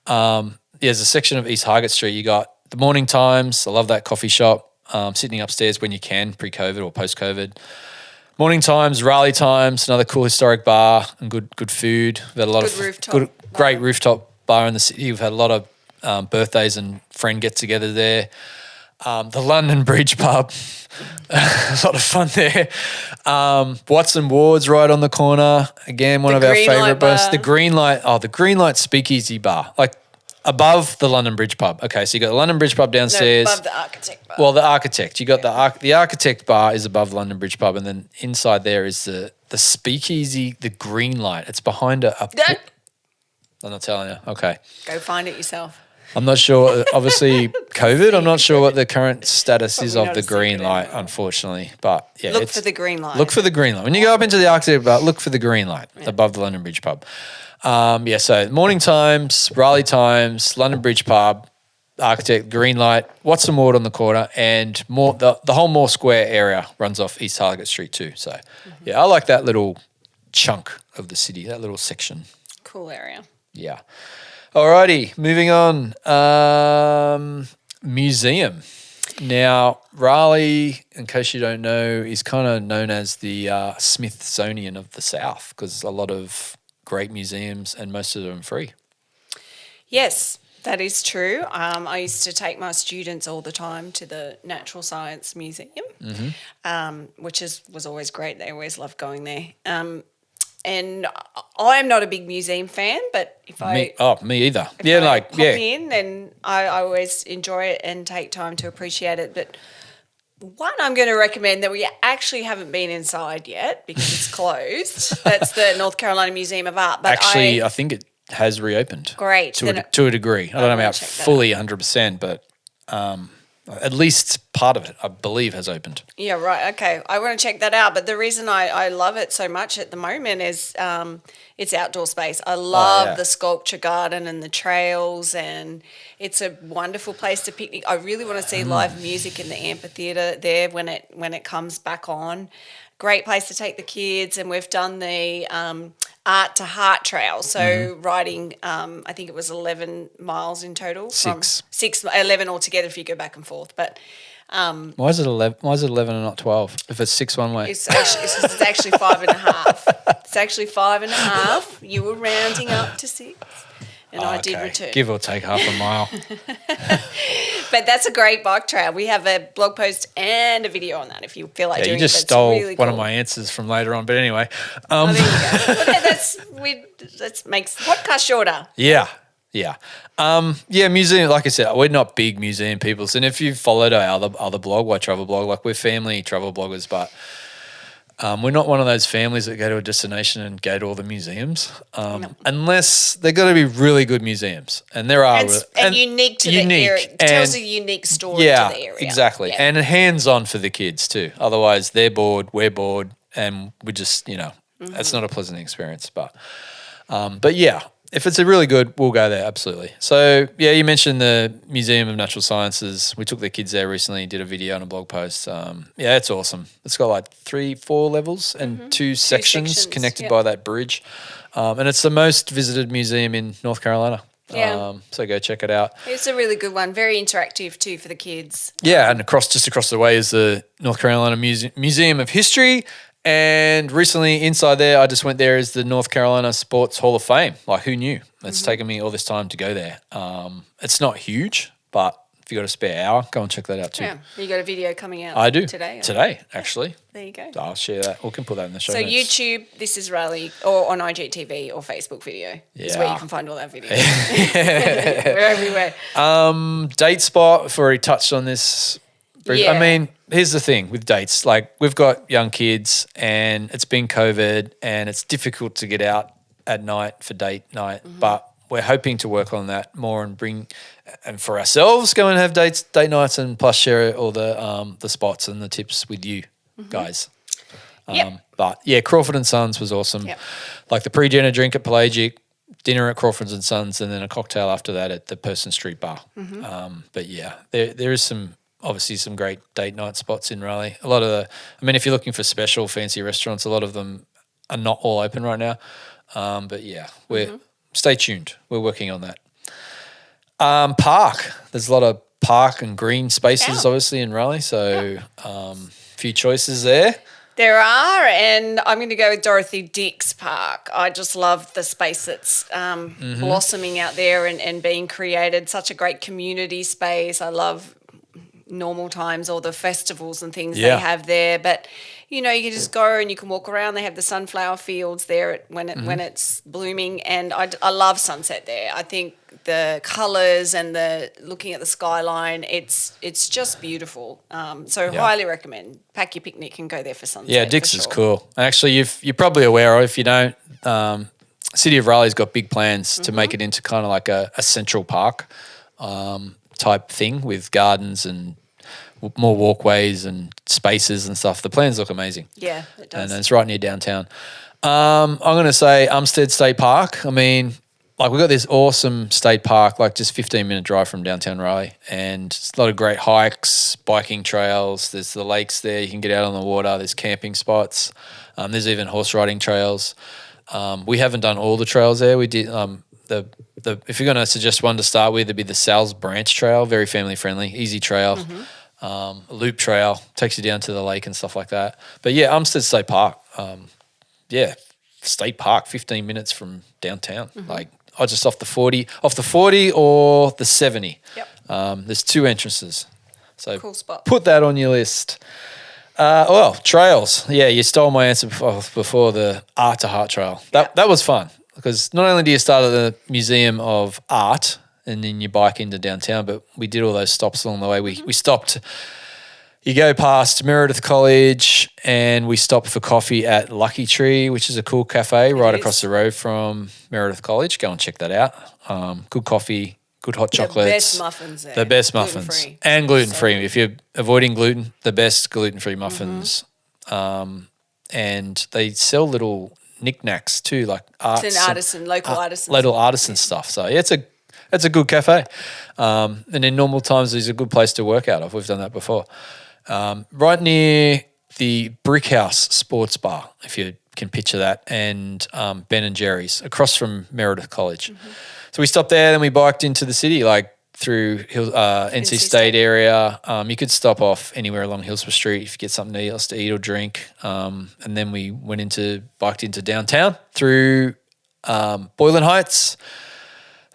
There's a section of East Hargett Street. You got the Morning Times. I love that coffee shop. Sitting upstairs when you can, pre-COVID or post-COVID. Morning Times, Raleigh Times, another cool historic bar and good food. We've had a lot of great rooftop bar in the city. We've had a lot of birthdays and friend get-togethers there. The London Bridge pub, a lot of fun there. Watson Ward's right on the corner. Again, one of our favourite bars. The Greenlight Speakeasy Bar, like above the London Bridge pub. Okay, so you got the London Bridge pub downstairs. No, above the Architect Bar. Well, the Architect. You got the Architect Bar is above London Bridge pub, and then inside there is the Speakeasy, the Greenlight. It's behind a I'm not telling you. Okay. Go find it yourself. I'm not sure. Obviously, COVID. I'm not sure what the current status is of the green light, unfortunately. But yeah, look for the green light. Look for the green light. When you go up into the Arctic Bar, look for the green light above the London Bridge pub. So Morning Times, Raleigh Times, London Bridge pub, Architect, green light, Watson Ward on the corner, and more. The whole Moore Square area runs off East Hargett Street too. So yeah, I like that little chunk of the city, that little section. Cool area. Yeah. Alrighty, moving on. Museum. Now, Raleigh, in case you don't know, is kind of known as the Smithsonian of the South because a lot of great museums and most of them free. Yes, that is true. I used to take my students all the time to the Natural Science Museum, which was always great. They always loved going there. And I'm not a big museum fan, but if me either. Pop in, then I always enjoy it and take time to appreciate it. But one I'm going to recommend that we actually haven't been inside yet because it's closed. That's the North Carolina Museum of Art. But I think has reopened. Great. To a degree. I don't know about fully 100%, but at least part of it, I believe, has opened. Yeah, right. Okay. I want to check that out. But the reason I love it so much at the moment is it's outdoor space. I love the sculpture garden and the trails, and it's a wonderful place to picnic. I really want to see live music in the amphitheatre there when it comes back on. Great place to take the kids, and we've done the Art to Heart Trail. So riding, I think it was 11 miles in total. 11 altogether if you go back and forth. But why is it 11? Why is it 11 and not 12? If it's 6 one way, it's actually 5.5. It's actually 5.5. You were rounding up to 6. And I did return. Give or take half a mile. But that's a great bike trail. We have a blog post and a video on that if you feel like doing it. You just stole really one of my answers from later on. But anyway. There you go. That makes the podcast shorter. Yeah. Museum, like I said, we're not big museum people. And if you've followed our other blog, Why Travel Blog, like we're family travel bloggers, but we're not one of those families that go to a destination and go to all the museums, unless they've got to be really good museums. And there are. And unique to the area. It tells a unique story to the area. Exactly. Yeah. And hands-on for the kids too. Otherwise, they're bored, we're bored, and we just, that's not a pleasant experience. But yeah. If it's a really good, we'll go there, absolutely. So, you mentioned the Museum of Natural Sciences. We took the kids there recently, did a video and a blog post. It's awesome. It's got like 3-4 levels and two sections connected by that bridge. And it's the most visited museum in North Carolina. Yeah. So go check it out. It's a really good one. Very interactive too for the kids. Yeah, and just across the way is the North Carolina Museum of History. And recently inside there, I just went there is the North Carolina Sports Hall of Fame. Like, who knew? It's taken me all this time to go there. It's not huge, but if you got a spare hour, go and check that out too. Yeah, you got a video coming out I do. Today, actually. There you go. I'll share that. We can put that in the show notes. YouTube, This is Raleigh, or on IGTV or Facebook video is where you can find all our videos. We're everywhere. Date spot, I've already touched on this. Yeah. I mean, here's the thing with dates. Like, we've got young kids and it's been COVID and it's difficult to get out at night for date night, but we're hoping to work on that more and for ourselves, go and have date nights and plus share all the spots and the tips with you guys. But yeah, Crawford and Sons was awesome. Yep. Like the pre-dinner drink at Pelagic, dinner at Crawford and Sons, and then a cocktail after that at the Person Street Bar. But yeah, there is obviously some great date night spots in Raleigh. A lot of if you're looking for special fancy restaurants, a lot of them are not all open right now. But yeah, stay tuned. We're working on that. Park. There's a lot of park and green spaces obviously in Raleigh. So few choices there. There are, and I'm going to go with Dorothy Dix Park. I just love the space that's blossoming out there and being created. Such a great community space. I love normal times, all the festivals and things they have there. But, you can just go and you can walk around. They have the sunflower fields there when it's blooming. And I love sunset there. I think the colours and the looking at the skyline, it's just beautiful. So highly recommend. Pack your picnic and go there for sunset. Yeah, Dix is cool. Actually, you're probably aware, or if you don't, City of Raleigh's got big plans to make it into kind of like a central park type thing with gardens and more walkways and spaces and stuff. The plans look amazing. Yeah, it does. And it's right near downtown. I'm going to say Umstead State Park. I mean, like, we've got this awesome state park, like just 15-minute drive from downtown Raleigh, and it's a lot of great hikes, biking trails. There's the lakes there. You can get out on the water. There's camping spots. There's even horse riding trails. We haven't done all the trails there. We did if you're going to suggest one to start with, it'd be the Sal's Branch Trail, very family friendly, easy trail. A loop trail takes you down to the lake and stuff like that. But yeah, Umstead State Park. State Park, 15 minutes from downtown. Like, just off the 40 or the 70. Yep. There's 2 entrances. So cool spot. Put that on your list. Trails. Yeah, you stole my answer before the Art to Heart Trail. That was fun because not only do you start at the Museum of Art and then you bike into downtown, but we did all those stops along the way. We stopped You go past Meredith College and we stop for coffee at Lucky Tree, which is a cool cafe right across the road from Meredith College. Go and check that out. Good coffee, good hot chocolates. The best muffins there. The best muffins. Gluten-free. And gluten-free. If you're avoiding gluten, the best gluten-free muffins. And they sell little knickknacks too, like arts. It's an artisan, local artisan. Little artisan stuff. So yeah, it's a good cafe. And in normal times, it's a good place to work out of. We've done that before. Right near the Brick House Sports Bar, if you can picture that, and Ben and Jerry's across from Meredith College. So we stopped there, then we biked into the city, like through NC State area. You could stop off anywhere along Hillsborough Street if you get something else to eat or drink. And then we biked into downtown through Boylan Heights,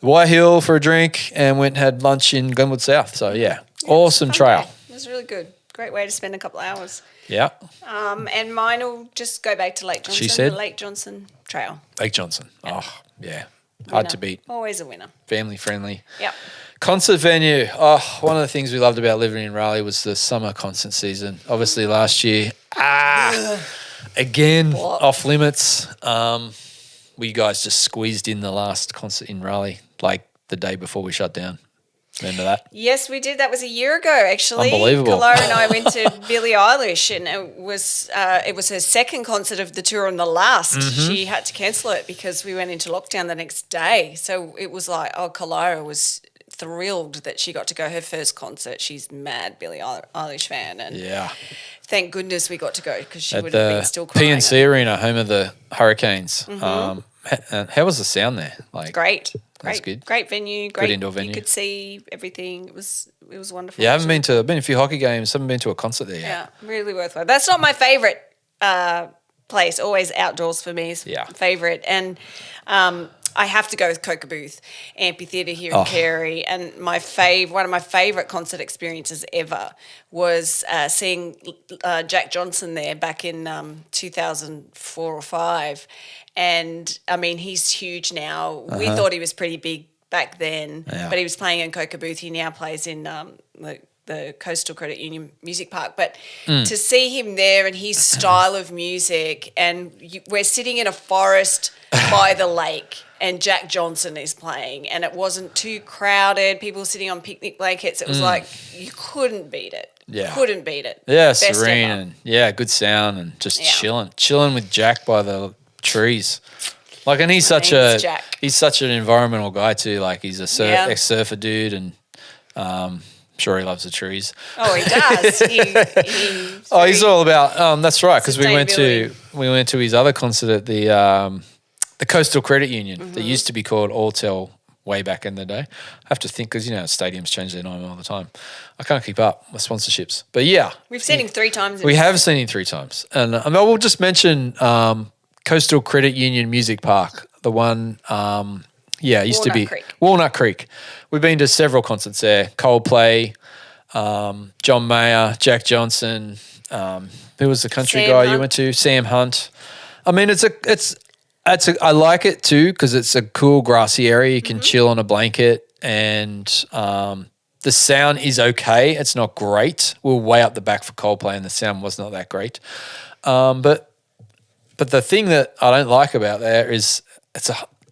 Wye Hill for a drink, and went and had lunch in Glenwood South. So yeah, awesome trail. Day. It was really good. Great way to spend a couple of hours. Yeah. And mine will just go back to Lake Johnson. She said? The Lake Johnson Trail. Lake Johnson. Yep. Oh, yeah. Hard to beat. Always a winner. Family friendly. Yep. Concert venue. Oh, one of the things we loved about living in Raleigh was the summer concert season. Obviously last year, again, off limits. We guys just squeezed in the last concert in Raleigh, like the day before we shut down. Remember that? Yes, we did. That was a year ago, actually. Unbelievable. Kalara and I went to Billie Eilish, and it was her second concert of the tour and the last. She had to cancel it because we went into lockdown the next day. So it was like, Kalara was thrilled that she got to go her first concert. She's mad Billie Eilish fan, and thank goodness we got to go because she would have been still crying. PNC Arena, home of the Hurricanes. And how was the sound there? Like great. That's good. Great venue. Great good indoor venue. You could see everything. It was wonderful. Yeah, I've been to a few hockey games. Haven't been to a concert there yet. Yeah, really worthwhile. That's not my favourite place. Always outdoors for me is favourite. And I have to go with Coca Booth Amphitheatre here in Carey. And one of my favourite concert experiences ever was seeing Jack Johnson there back in 2004 or 5. And, I mean, he's huge now. We thought he was pretty big back then, but he was playing in Coca Booth. He now plays in the Coastal Credit Union Music Park. But to see him there and his style of music, and we're sitting in a forest by the lake and Jack Johnson is playing, and it wasn't too crowded, people sitting on picnic blankets. It was like you couldn't beat it. Yeah. Couldn't beat it. Yeah, Best serene ever. and good sound and just chilling with Jack by the trees. Like, and he's such an environmental guy too. Like, he's a ex-surfer dude, and sure he loves the trees. Oh, he does. He's all about. That's right, because we went to his other concert at the Coastal Credit Union that used to be called Alltel way back in the day. I have to think because stadiums change their name all the time. I can't keep up with sponsorships, but we've seen him 3 times. We have seen him 3 times, and I will just mention. Coastal Credit Union Music Park, the one, it used to be Walnut Creek. We've been to several concerts there. Coldplay, John Mayer, Jack Johnson. Who was the country guy you went to? Sam Hunt. I mean, I like it too because it's a cool grassy area. You can chill on a blanket, and the sound is okay. It's not great. We were way up the back for Coldplay, and the sound was not that great. But the thing that I don't like about there is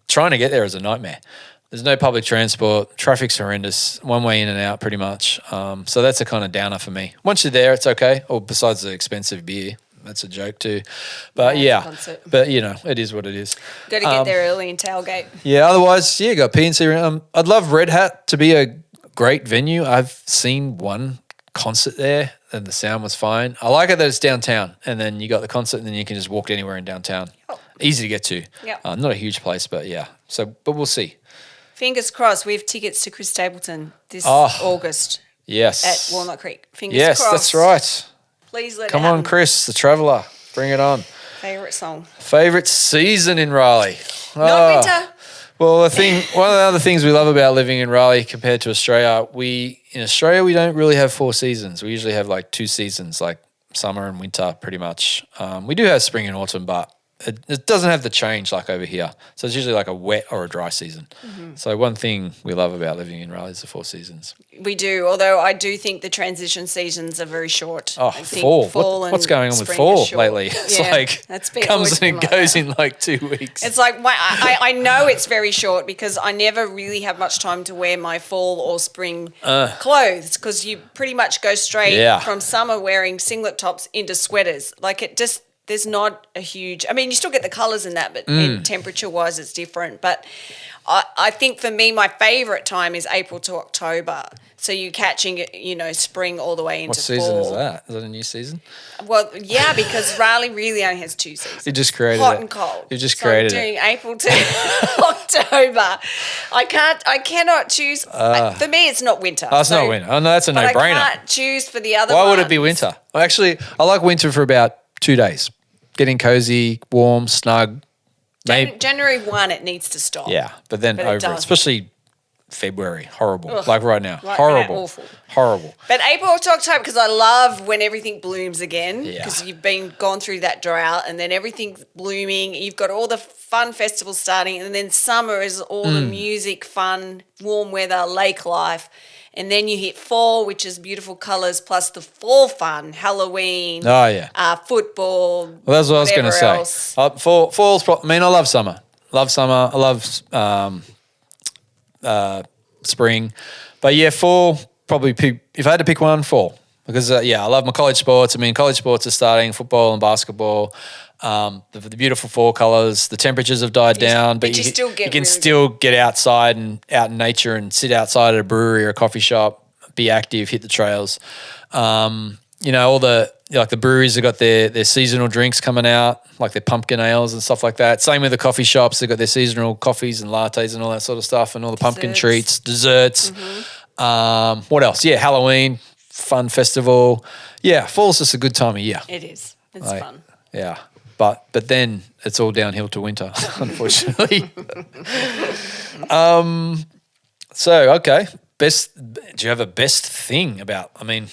trying to get there is a nightmare. There's no public transport. Traffic's horrendous. One way in and out pretty much. So that's a kind of downer for me. Once you're there, it's okay. Or besides the expensive beer. That's a joke too. But it is what it is. Got to get there early and tailgate. Yeah, otherwise, got PNC. I'd love Red Hat to be a great venue. I've seen one concert there and the sound was fine. I like it that it's downtown and then you got the concert and then you can just walk anywhere in downtown. Easy to get to. Not a huge place, but but we'll see. Fingers crossed. We have tickets to Chris Stapleton this August. Yes. At Walnut Creek. Fingers crossed. Yes, that's right. Please let it Come happen. on, Chris, the Traveller. Bring it on. Favourite song? Favourite season in Raleigh? Not winter. Well, one of the other things we love about living in Raleigh compared to Australia, in Australia we don't really have 4 seasons. We usually have like 2 seasons, like summer and winter pretty much. We do have spring and autumn, but it doesn't have the change like over here. So it's usually like a wet or a dry season. So one thing we love about living in Raleigh is the 4 seasons. We do, although I do think the transition seasons are very short. Oh, I think fall. What's going on with fall lately? It's like comes and it goes in like 2 weeks. It's like I know it's very short because I never really have much time to wear my fall or spring clothes because you pretty much go straight from summer wearing singlet tops into sweaters. Like it just, there's not a huge, I mean, you still get the colours in that, but temperature-wise it's different. But I think for me, my favourite time is April to October. So you're catching, spring all the way into fall. What season is that? Is that a new season? Well, yeah, because Raleigh really only has 2 seasons. You just created hot it. and cold. You just created it. I'm doing April to October. I cannot choose. For me, it's not winter. Oh, it's not winter. Oh, no, that's a no-brainer. I can't choose for the other Why ones. would it be winter? Well, actually, I like winter for about 2 days. Getting cozy, warm, snug. January 1, it needs to stop. Yeah, but then over it, especially February, horrible. Ugh, like right now, right horrible, now, awful. Horrible. But April to October, because I love when everything blooms again, Yeah. because you've gone through that drought, and then everything's blooming. You've got all the fun festivals starting, and then summer is all the music, fun, warm weather, lake life. And then you hit fall, which is beautiful colours, plus the fall fun, Halloween, football. Well, that's what I was going to say. Fall's. I mean, I love summer. I love spring, but yeah, fall probably. If I had to pick one, fall, because I love my college sports. I mean, college sports are starting, football and basketball. The beautiful fall colours. The temperatures have died down, but you can still get outside and out in nature and sit outside at a brewery or a coffee shop, be active, hit the trails. All the breweries have got their seasonal drinks coming out, like their pumpkin ales and stuff like that. Same with the coffee shops; they've got their seasonal coffees and lattes and all that sort of stuff, and all the pumpkin treats, desserts. What else? Yeah, Halloween, fun festival. Yeah, fall's just a good time of year. It is. It's fun. Yeah. But then it's all downhill to winter, unfortunately. Okay. Do you have a best thing about, I mean,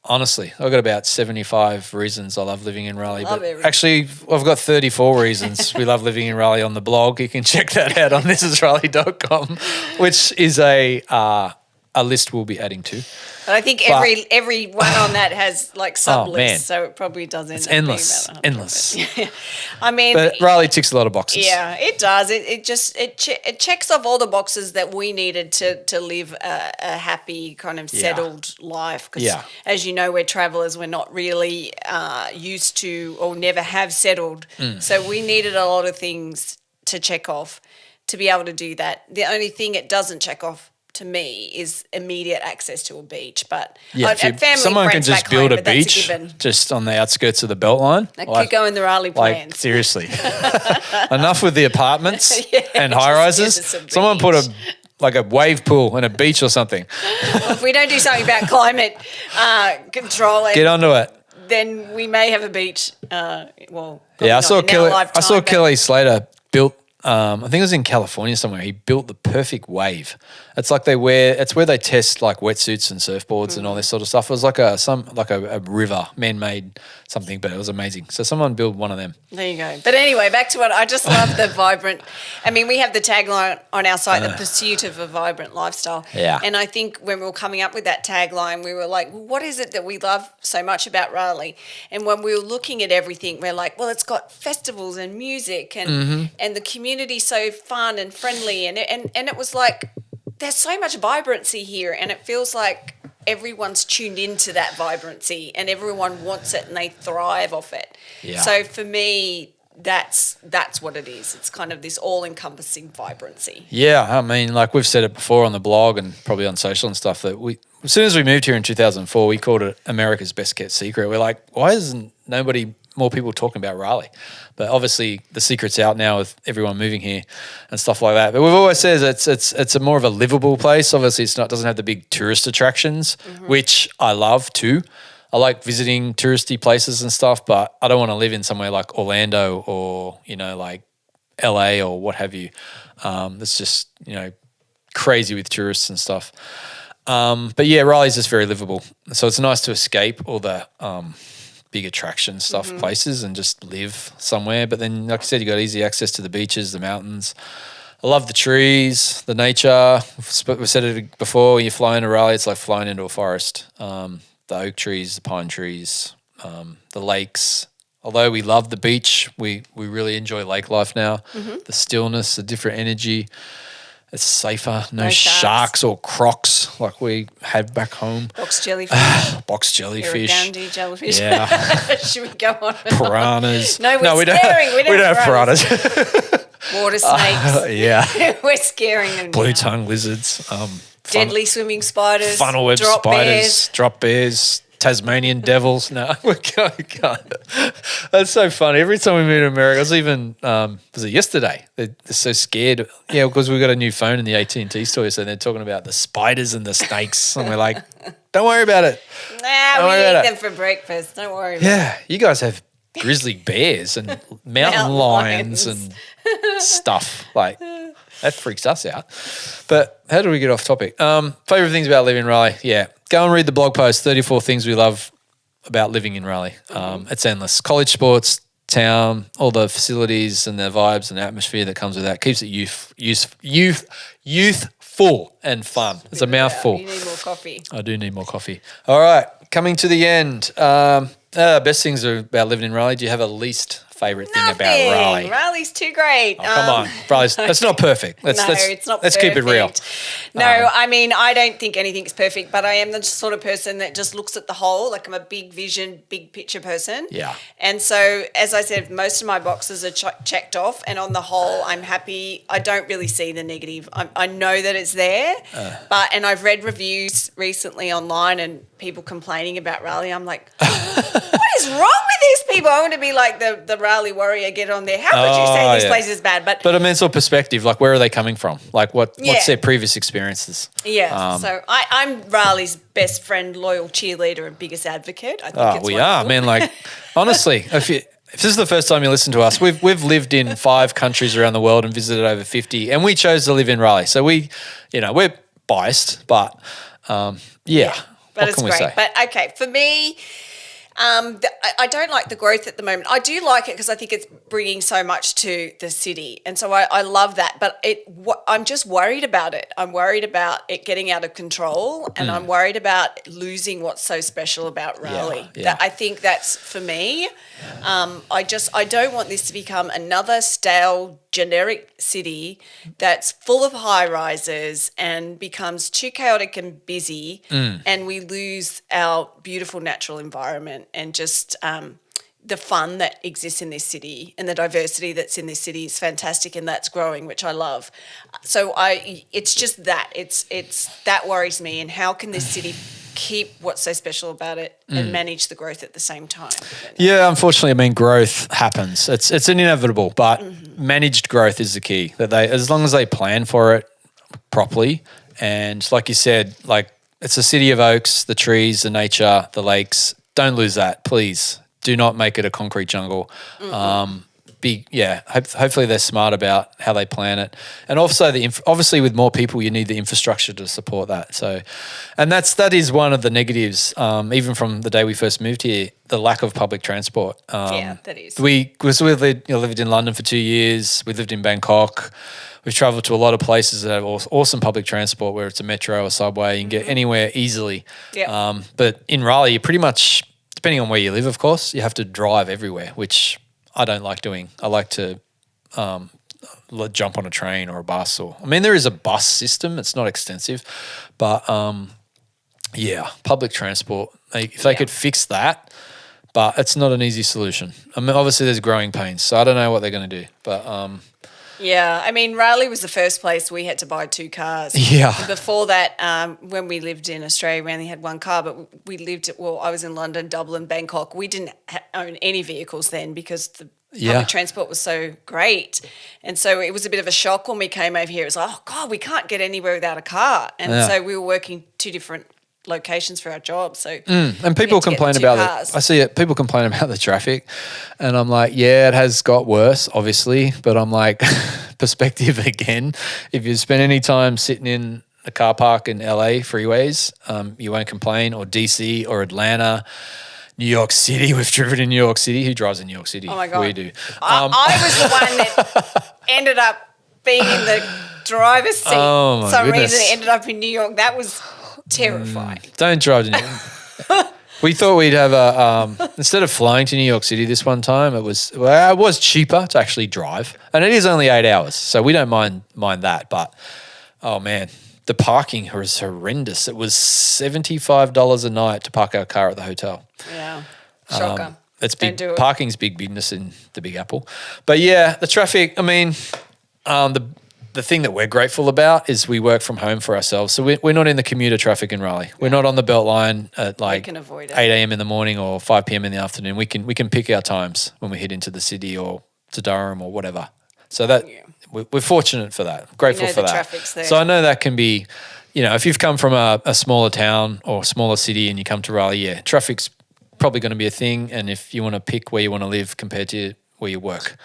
honestly, I've got about 75 reasons I love living in Raleigh. Actually, I've got 34 reasons we love living in Raleigh on the blog. You can check that out on thisisraleigh.com, which is a list we'll be adding to. But I think every one on that has like sub-lists, so it probably does end up endless. being about Endless. I mean, but Raleigh ticks a lot of boxes. Yeah, it does. It checks off all the boxes that we needed to live a happy kind of settled life. Because as you know, we're travellers. We're not really used to or never have settled. So we needed a lot of things to check off to be able to do that. The only thing it doesn't check off to me is immediate access to a beach, but someone can just build a beach just on the outskirts of the Beltline. That could go in the Raleigh plans. Seriously, enough with the apartments and high rises. Someone put a wave pool and a beach or something. Well, if we don't do something about climate control, get onto it. Then we may have a beach. I saw Kelly Slater built. I think it was in California somewhere. He built the perfect wave. It's like it's where they test like wetsuits and surfboards and all this sort of stuff. It was like a river, man-made something, but it was amazing. So someone built one of them. There you go. But anyway, back to what I just love the vibrant. I mean, we have the tagline on our site, the pursuit of a vibrant lifestyle. Yeah. And I think when we were coming up with that tagline, we were like, what is it that we love so much about Raleigh? And when we were looking at everything, we're like, well, it's got festivals and music and the community so fun and friendly. And it was like, there's so much vibrancy here, and it feels like everyone's tuned into that vibrancy and everyone wants it and they thrive off it. Yeah. So for me, that's what it is. It's kind of this all-encompassing vibrancy. Yeah, I mean, like we've said it before on the blog and probably on social and stuff, that as soon as we moved here in 2004, we called it America's best kept secret. We're like, why isn't more people talking about Raleigh? But obviously the secret's out now with everyone moving here and stuff like that. But we've always said it's a more of a livable place. Obviously doesn't have the big tourist attractions, which I love too. I like visiting touristy places and stuff, but I don't want to live in somewhere like Orlando or, like LA or what have you. It's just, crazy with tourists and stuff. But yeah, Raleigh's just very livable. So it's nice to escape all the big attraction stuff places and just live somewhere. But then, like I said, you got easy access to the beaches, the mountains. I love the trees, the nature. We've said it before, when you fly into Raleigh, it's like flying into a forest. The oak trees, the pine trees, the lakes. Although we love the beach, we really enjoy lake life now. The stillness, the different energy. It's safer. No sharks or crocs like we had back home. Box jellyfish. Box jellyfish. Irrigandi jellyfish. Yeah. Should we go on? Piranhas. No, we don't. We don't have piranhas. Water snakes. Yeah. We're scaring them. Blue tongue lizards. Deadly swimming spiders. Funnel web drop spiders. Bears. Drop bears. Tasmanian devils. No, we can't. That's so funny. Every time we move to America, I was even, was it yesterday? They're so scared. Yeah, because we got a new phone in the AT&T store, so they're talking about the spiders and the snakes. And we're like, don't worry about it. Nah, we eat them for breakfast. Don't worry about it. Yeah, you guys have grizzly bears and mountain lions and stuff. Like, that freaks us out. But how do we get off topic? Favorite things about living in Raleigh? Yeah. Go and read the blog post, 34 things we love about living in Raleigh. It's endless. College sports, town, all the facilities and the vibes and the atmosphere that comes with that. Keeps it youthful and fun. It's a mouthful. You need more coffee. I do need more coffee. All right, coming to the end. Best things about living in Raleigh. Do you have a least favourite thing about Raleigh? Raleigh's too great. Oh, come on. Raleigh's, that's not perfect. It's not let's perfect. keep it real. No, I mean, I don't think anything's perfect, but I am the sort of person that just looks at the whole. Like, I'm a big vision, big picture person. Yeah. And so, as I said, most of my boxes are checked off, and on the whole, I'm happy. I don't really see the negative. I know that it's there, and I've read reviews recently online and people complaining about Raleigh. I'm like, what is wrong with these people? I want to be like the Raleigh warrior, get on there. How could you say this place is bad? But I mean, it's all perspective. Like, where are they coming from? Like, what's their previous experiences? Yeah. So I'm Raleigh's best friend, loyal cheerleader, and biggest advocate. I think we are, man. Like, honestly, if this is the first time you listen to us, we've lived in 5 countries around the world and visited over 50, and we chose to live in Raleigh. So we're biased, but yeah. But what it's can we great. say? But okay, for me, I don't like the growth at the moment. I do like it because I think it's bringing so much to the city, and so I love that. But I'm just worried about it. I'm worried about it getting out of control, and I'm worried about losing what's so special about Raleigh. Yeah. I think that's for me. I don't want this to become another stale, generic city that's full of high rises and becomes too chaotic and busy, and we lose our beautiful natural environment and just the fun that exists in this city and the diversity that's in this city is fantastic, and that's growing, which I love. So it's just that it's that worries me. And how can this city keep what's so special about it and manage the growth at the same time? Yeah, unfortunately, I mean, growth happens. It's inevitable, but managed growth is the key. That as long as they plan for it properly, and like you said, like, it's a city of oaks, the trees, the nature, the lakes. Don't lose that, please. Do not make it a concrete jungle. Hopefully they're smart about how they plan it, and also obviously with more people, you need the infrastructure to support that. So, and that is one of the negatives. Even from the day we first moved here, the lack of public transport. That is. We lived in London for 2 years. We lived in Bangkok. We've travelled to a lot of places that have awesome public transport, where it's a metro or subway. You can get anywhere easily. Yeah. But in Raleigh, you pretty much, depending on where you live, of course, you have to drive everywhere, which I don't like doing. I like to jump on a train or a bus. There is a bus system. It's not extensive. But, public transport. If they could fix that, but it's not an easy solution. I mean, obviously there's growing pains, so I don't know what they're going to do. But yeah, I mean, Raleigh was the first place we had to buy 2 cars. Yeah. Before that, when we lived in Australia, we only had 1 car, but I was in London, Dublin, Bangkok. We didn't own any vehicles then because the public transport was so great. And so it was a bit of a shock when we came over here. It was like, oh, God, we can't get anywhere without a car. And so we were working 2 different locations for our jobs. So and people complain about it. I see it. People complain about the traffic, and I'm like, yeah, it has got worse, obviously. But I'm like, perspective again. If you spend any time sitting in a car park in LA freeways, you won't complain, or DC or Atlanta. New York City. We've driven in New York City. Who drives in New York City? Oh my God. We do. I was the one that ended up being in the driver's seat. Oh, my For some goodness. reason, it ended up in New York. That was terrifying. Don't drive to New York. We thought we'd have instead of flying to New York City this one time, it was cheaper to actually drive. And it is only 8 hours, so we don't mind that. But, oh, man, the parking was horrendous. It was $75 a night to park our car at the hotel. Yeah. Shocker. It's Don't big. do it. Parking's big business in the Big Apple. But, yeah, the traffic, I mean, the thing that we're grateful about is we work from home for ourselves. So we're not in the commuter traffic in Raleigh. We're not on the Beltline at like can avoid it. 8 a.m. in the morning or 5 p.m. in the afternoon. We can pick our times when we head into the city or to Durham or whatever. So that we're fortunate for that. Grateful for the that. traffic's there. So I know that can be, if you've come from a smaller town or smaller city and you come to Raleigh, traffic's probably going to be a thing. And if you want to pick where you want to live compared to where you work.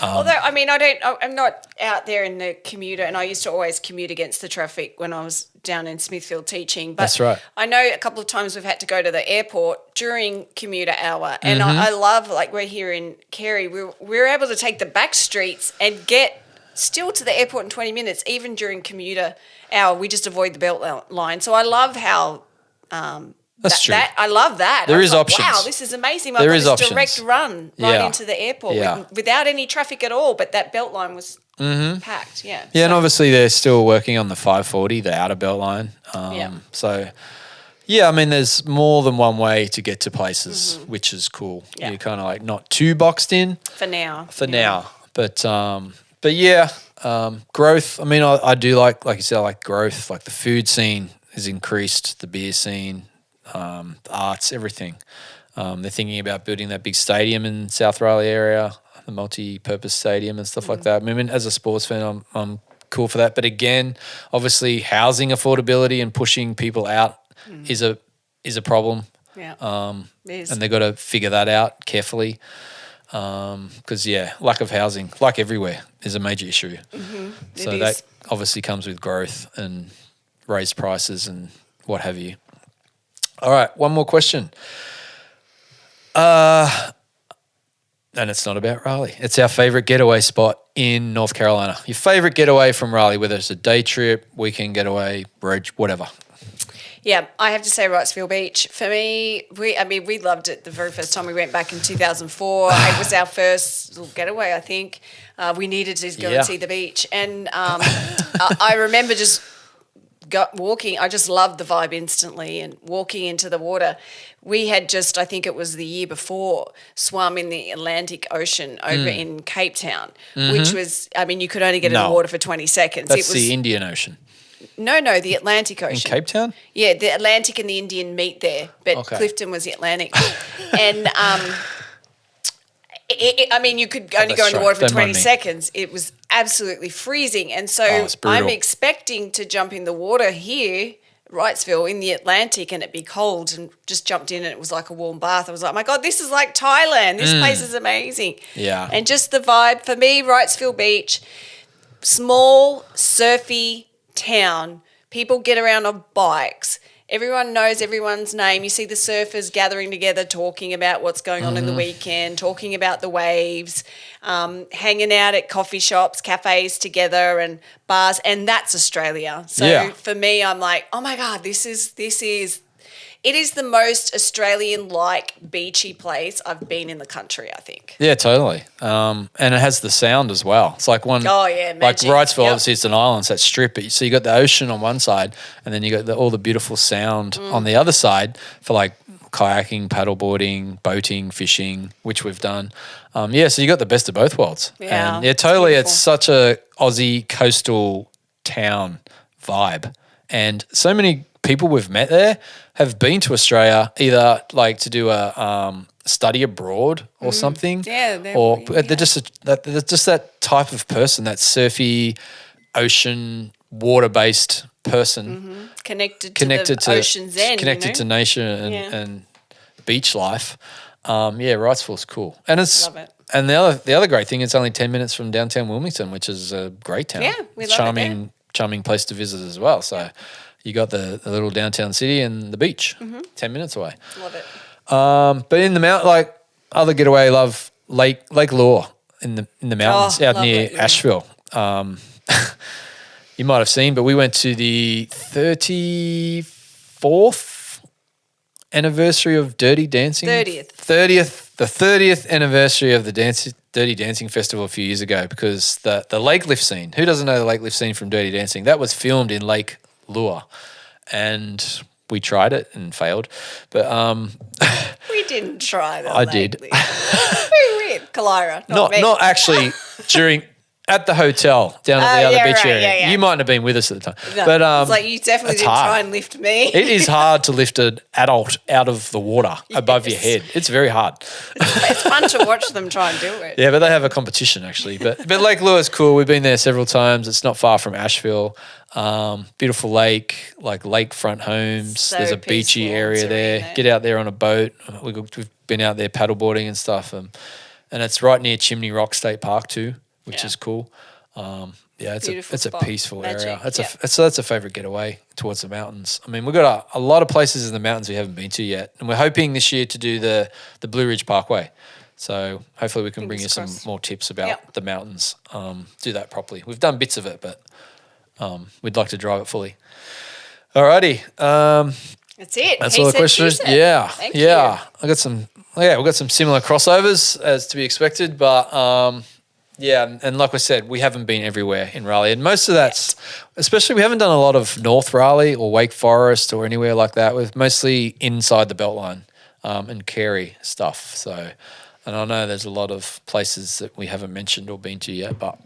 Although, I mean, I'm not out there in the commuter, and I used to always commute against the traffic when I was down in Smithfield teaching. But That's right. I know a couple of times we've had to go to the airport during commuter hour, and Mm-hmm. I love, like we're here in Carey, we're able to take the back streets and get still to the airport in 20 minutes, even during commuter hour. We just avoid the belt line. So I love how... That's true. I love that. There I was is like, options. wow, this is amazing. There I've got is this options. direct run right Yeah. into the airport Yeah. without any traffic at all, but that belt line was packed. Yeah. Yeah, and So- obviously they're still working on the 540, the outer belt line. So, yeah, I mean, there's more than one way to get to places, which is cool. Yeah. You're kind of like not too boxed in for now. now. But yeah, growth. I mean, I do like you said, I like growth. Like the food scene has increased, the beer scene, the arts, everything. They're thinking about building that big stadium in South Raleigh area, the multi-purpose stadium and stuff like that. I mean, as a sports fan, I'm cool for that. But again, obviously, housing affordability and pushing people out is a problem. Yeah. And they've got to figure that out carefully. Because lack of housing, like everywhere, is a major issue. So It that is. obviously comes with growth and raised prices and what have you. All right, one more question. And it's not about Raleigh. It's our favourite getaway spot in North Carolina. Your favourite getaway from Raleigh, whether it's a day trip, weekend getaway, road, whatever. Yeah, I have to say Wrightsville Beach. For me, we loved it the very first time we went back in 2004. It was our first little getaway, I think. We needed to go and see the beach. And I remember just walking. I just loved the vibe instantly and walking into the water. We had just, I think it was the year before, swum in the Atlantic Ocean over in Cape Town, which was, I mean, you could only get in the water for 20 seconds. That's it was, the Indian Ocean. No, the Atlantic Ocean. In Cape Town? Yeah, the Atlantic and the Indian meet there, but Okay. Clifton was the Atlantic. And you could only go in the right. water for Don't 20 mind me. seconds. It was absolutely freezing. And so it's brutal. I'm expecting to jump in the water here, Wrightsville, in the Atlantic, and it'd be cold, and just jumped in and it was like a warm bath. I was like, oh my God, this is like Thailand. This place is amazing. Yeah. And just the vibe, for me, Wrightsville Beach, small, surfy town. People get around on bikes. Everyone knows everyone's name. You see the surfers gathering together, talking about what's going on in the weekend, talking about the waves, hanging out at coffee shops, cafes together and bars. And that's Australia. So for me, I'm like, oh my God, it is the most Australian-like beachy place I've been in the country, I think. Yeah, totally. And it has the sound as well. It's like one. Oh, yeah, like magic. Wrightsville, Yep. obviously, it's an island, so it's strip. So you got the ocean on one side, and then you got all the beautiful sound on the other side for like kayaking, paddleboarding, boating, fishing, which we've done. So you got the best of both worlds. Yeah, And totally. it's It's such a Aussie coastal town vibe, and so many people we've met there have been to Australia either like to do a study abroad or something. Yeah, they're just that type of person, that surfy, ocean, water-based person, Connected to the ocean's end. connected to nature and beach life. Wrightsville's cool, and it's Love it. And the other great thing, it's only 10 minutes from downtown Wilmington, which is a great town. Yeah, we love it, charming place to visit as well. So you got the little downtown city and the beach, 10 minutes away. Love it. But in the mount, like other getaway, I love Lake Lure in the mountains out near Lake Lure. Asheville. You might have seen, but we went to the 34th anniversary of Dirty Dancing. 30th anniversary of the Dirty Dancing Festival a few years ago, because the lake lift scene. Who doesn't know the lake lift scene from Dirty Dancing? That was filmed in Lake Lure, and we tried it and failed. But We didn't try that. I did. Who with? Kalira, not me. Not actually at the hotel down at the other beach area. Yeah. You mightn't have been with us at the time. No, but it's like you definitely it's didn't hard. try and lift me. It is hard to lift an adult out of the water above your head. It's very hard. It's fun to watch them try and do it. Yeah, but they have a competition actually. But Lake Lure is cool. We've been there several times. It's not far from Asheville. Beautiful lake, like lakefront homes. So There's a beachy peaceful, area there. serene. Get out there on a boat. We've been out there paddleboarding and stuff. And it's right near Chimney Rock State Park too, which is cool. It's Beautiful a spot. peaceful Magic, area. yeah. That's a favorite getaway towards the mountains. I mean, we've got a lot of places in the mountains we haven't been to yet, and we're hoping this year to do the Blue Ridge Parkway. So hopefully we can bring you Fingers some crossed. more tips about Yep. the mountains. Do that properly. We've done bits of it, but we'd like to drive it fully. Alrighty. That's it. That's He all the said, questions. she said. Yeah, Thank yeah. We've got some similar crossovers as to be expected, but and like we said, we haven't been everywhere in Raleigh, and most of that's, especially we haven't done a lot of North Raleigh or Wake Forest or anywhere like that. We're mostly inside the Beltline and Carey stuff. So, and I know there's a lot of places that we haven't mentioned or been to yet, but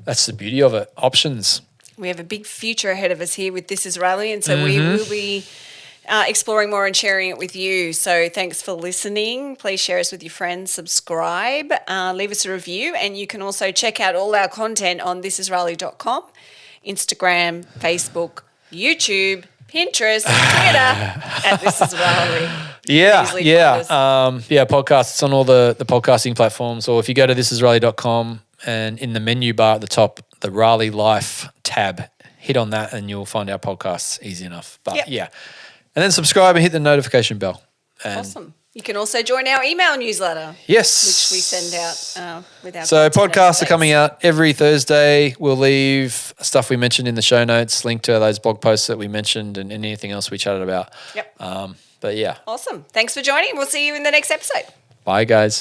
that's the beauty of it. Options. We have a big future ahead of us here with This Is Raleigh, and so we Mm-hmm. will be exploring more and sharing it with you. So thanks for listening. Please share us with your friends, subscribe, leave us a review, and you can also check out all our content on thisisraleigh.com, Instagram, Facebook, YouTube, Pinterest, Twitter, at This Is Raleigh. Yeah, Easily yeah. find us. Podcasts. It's on all the podcasting platforms, or if you go to thisisraleigh.com and in the menu bar at the top, the Raleigh Life tab, hit on that and you'll find our podcasts easy enough. But Yep. yeah. And then subscribe and hit the notification bell. And Awesome. You can also join our email newsletter, yes. which we send out with our So content podcasts are updates. coming out every Thursday. We'll leave stuff we mentioned in the show notes, link to those blog posts that we mentioned and anything else we chatted about. Yep. But yeah. Awesome. Thanks for joining. We'll see you in the next episode. Bye guys.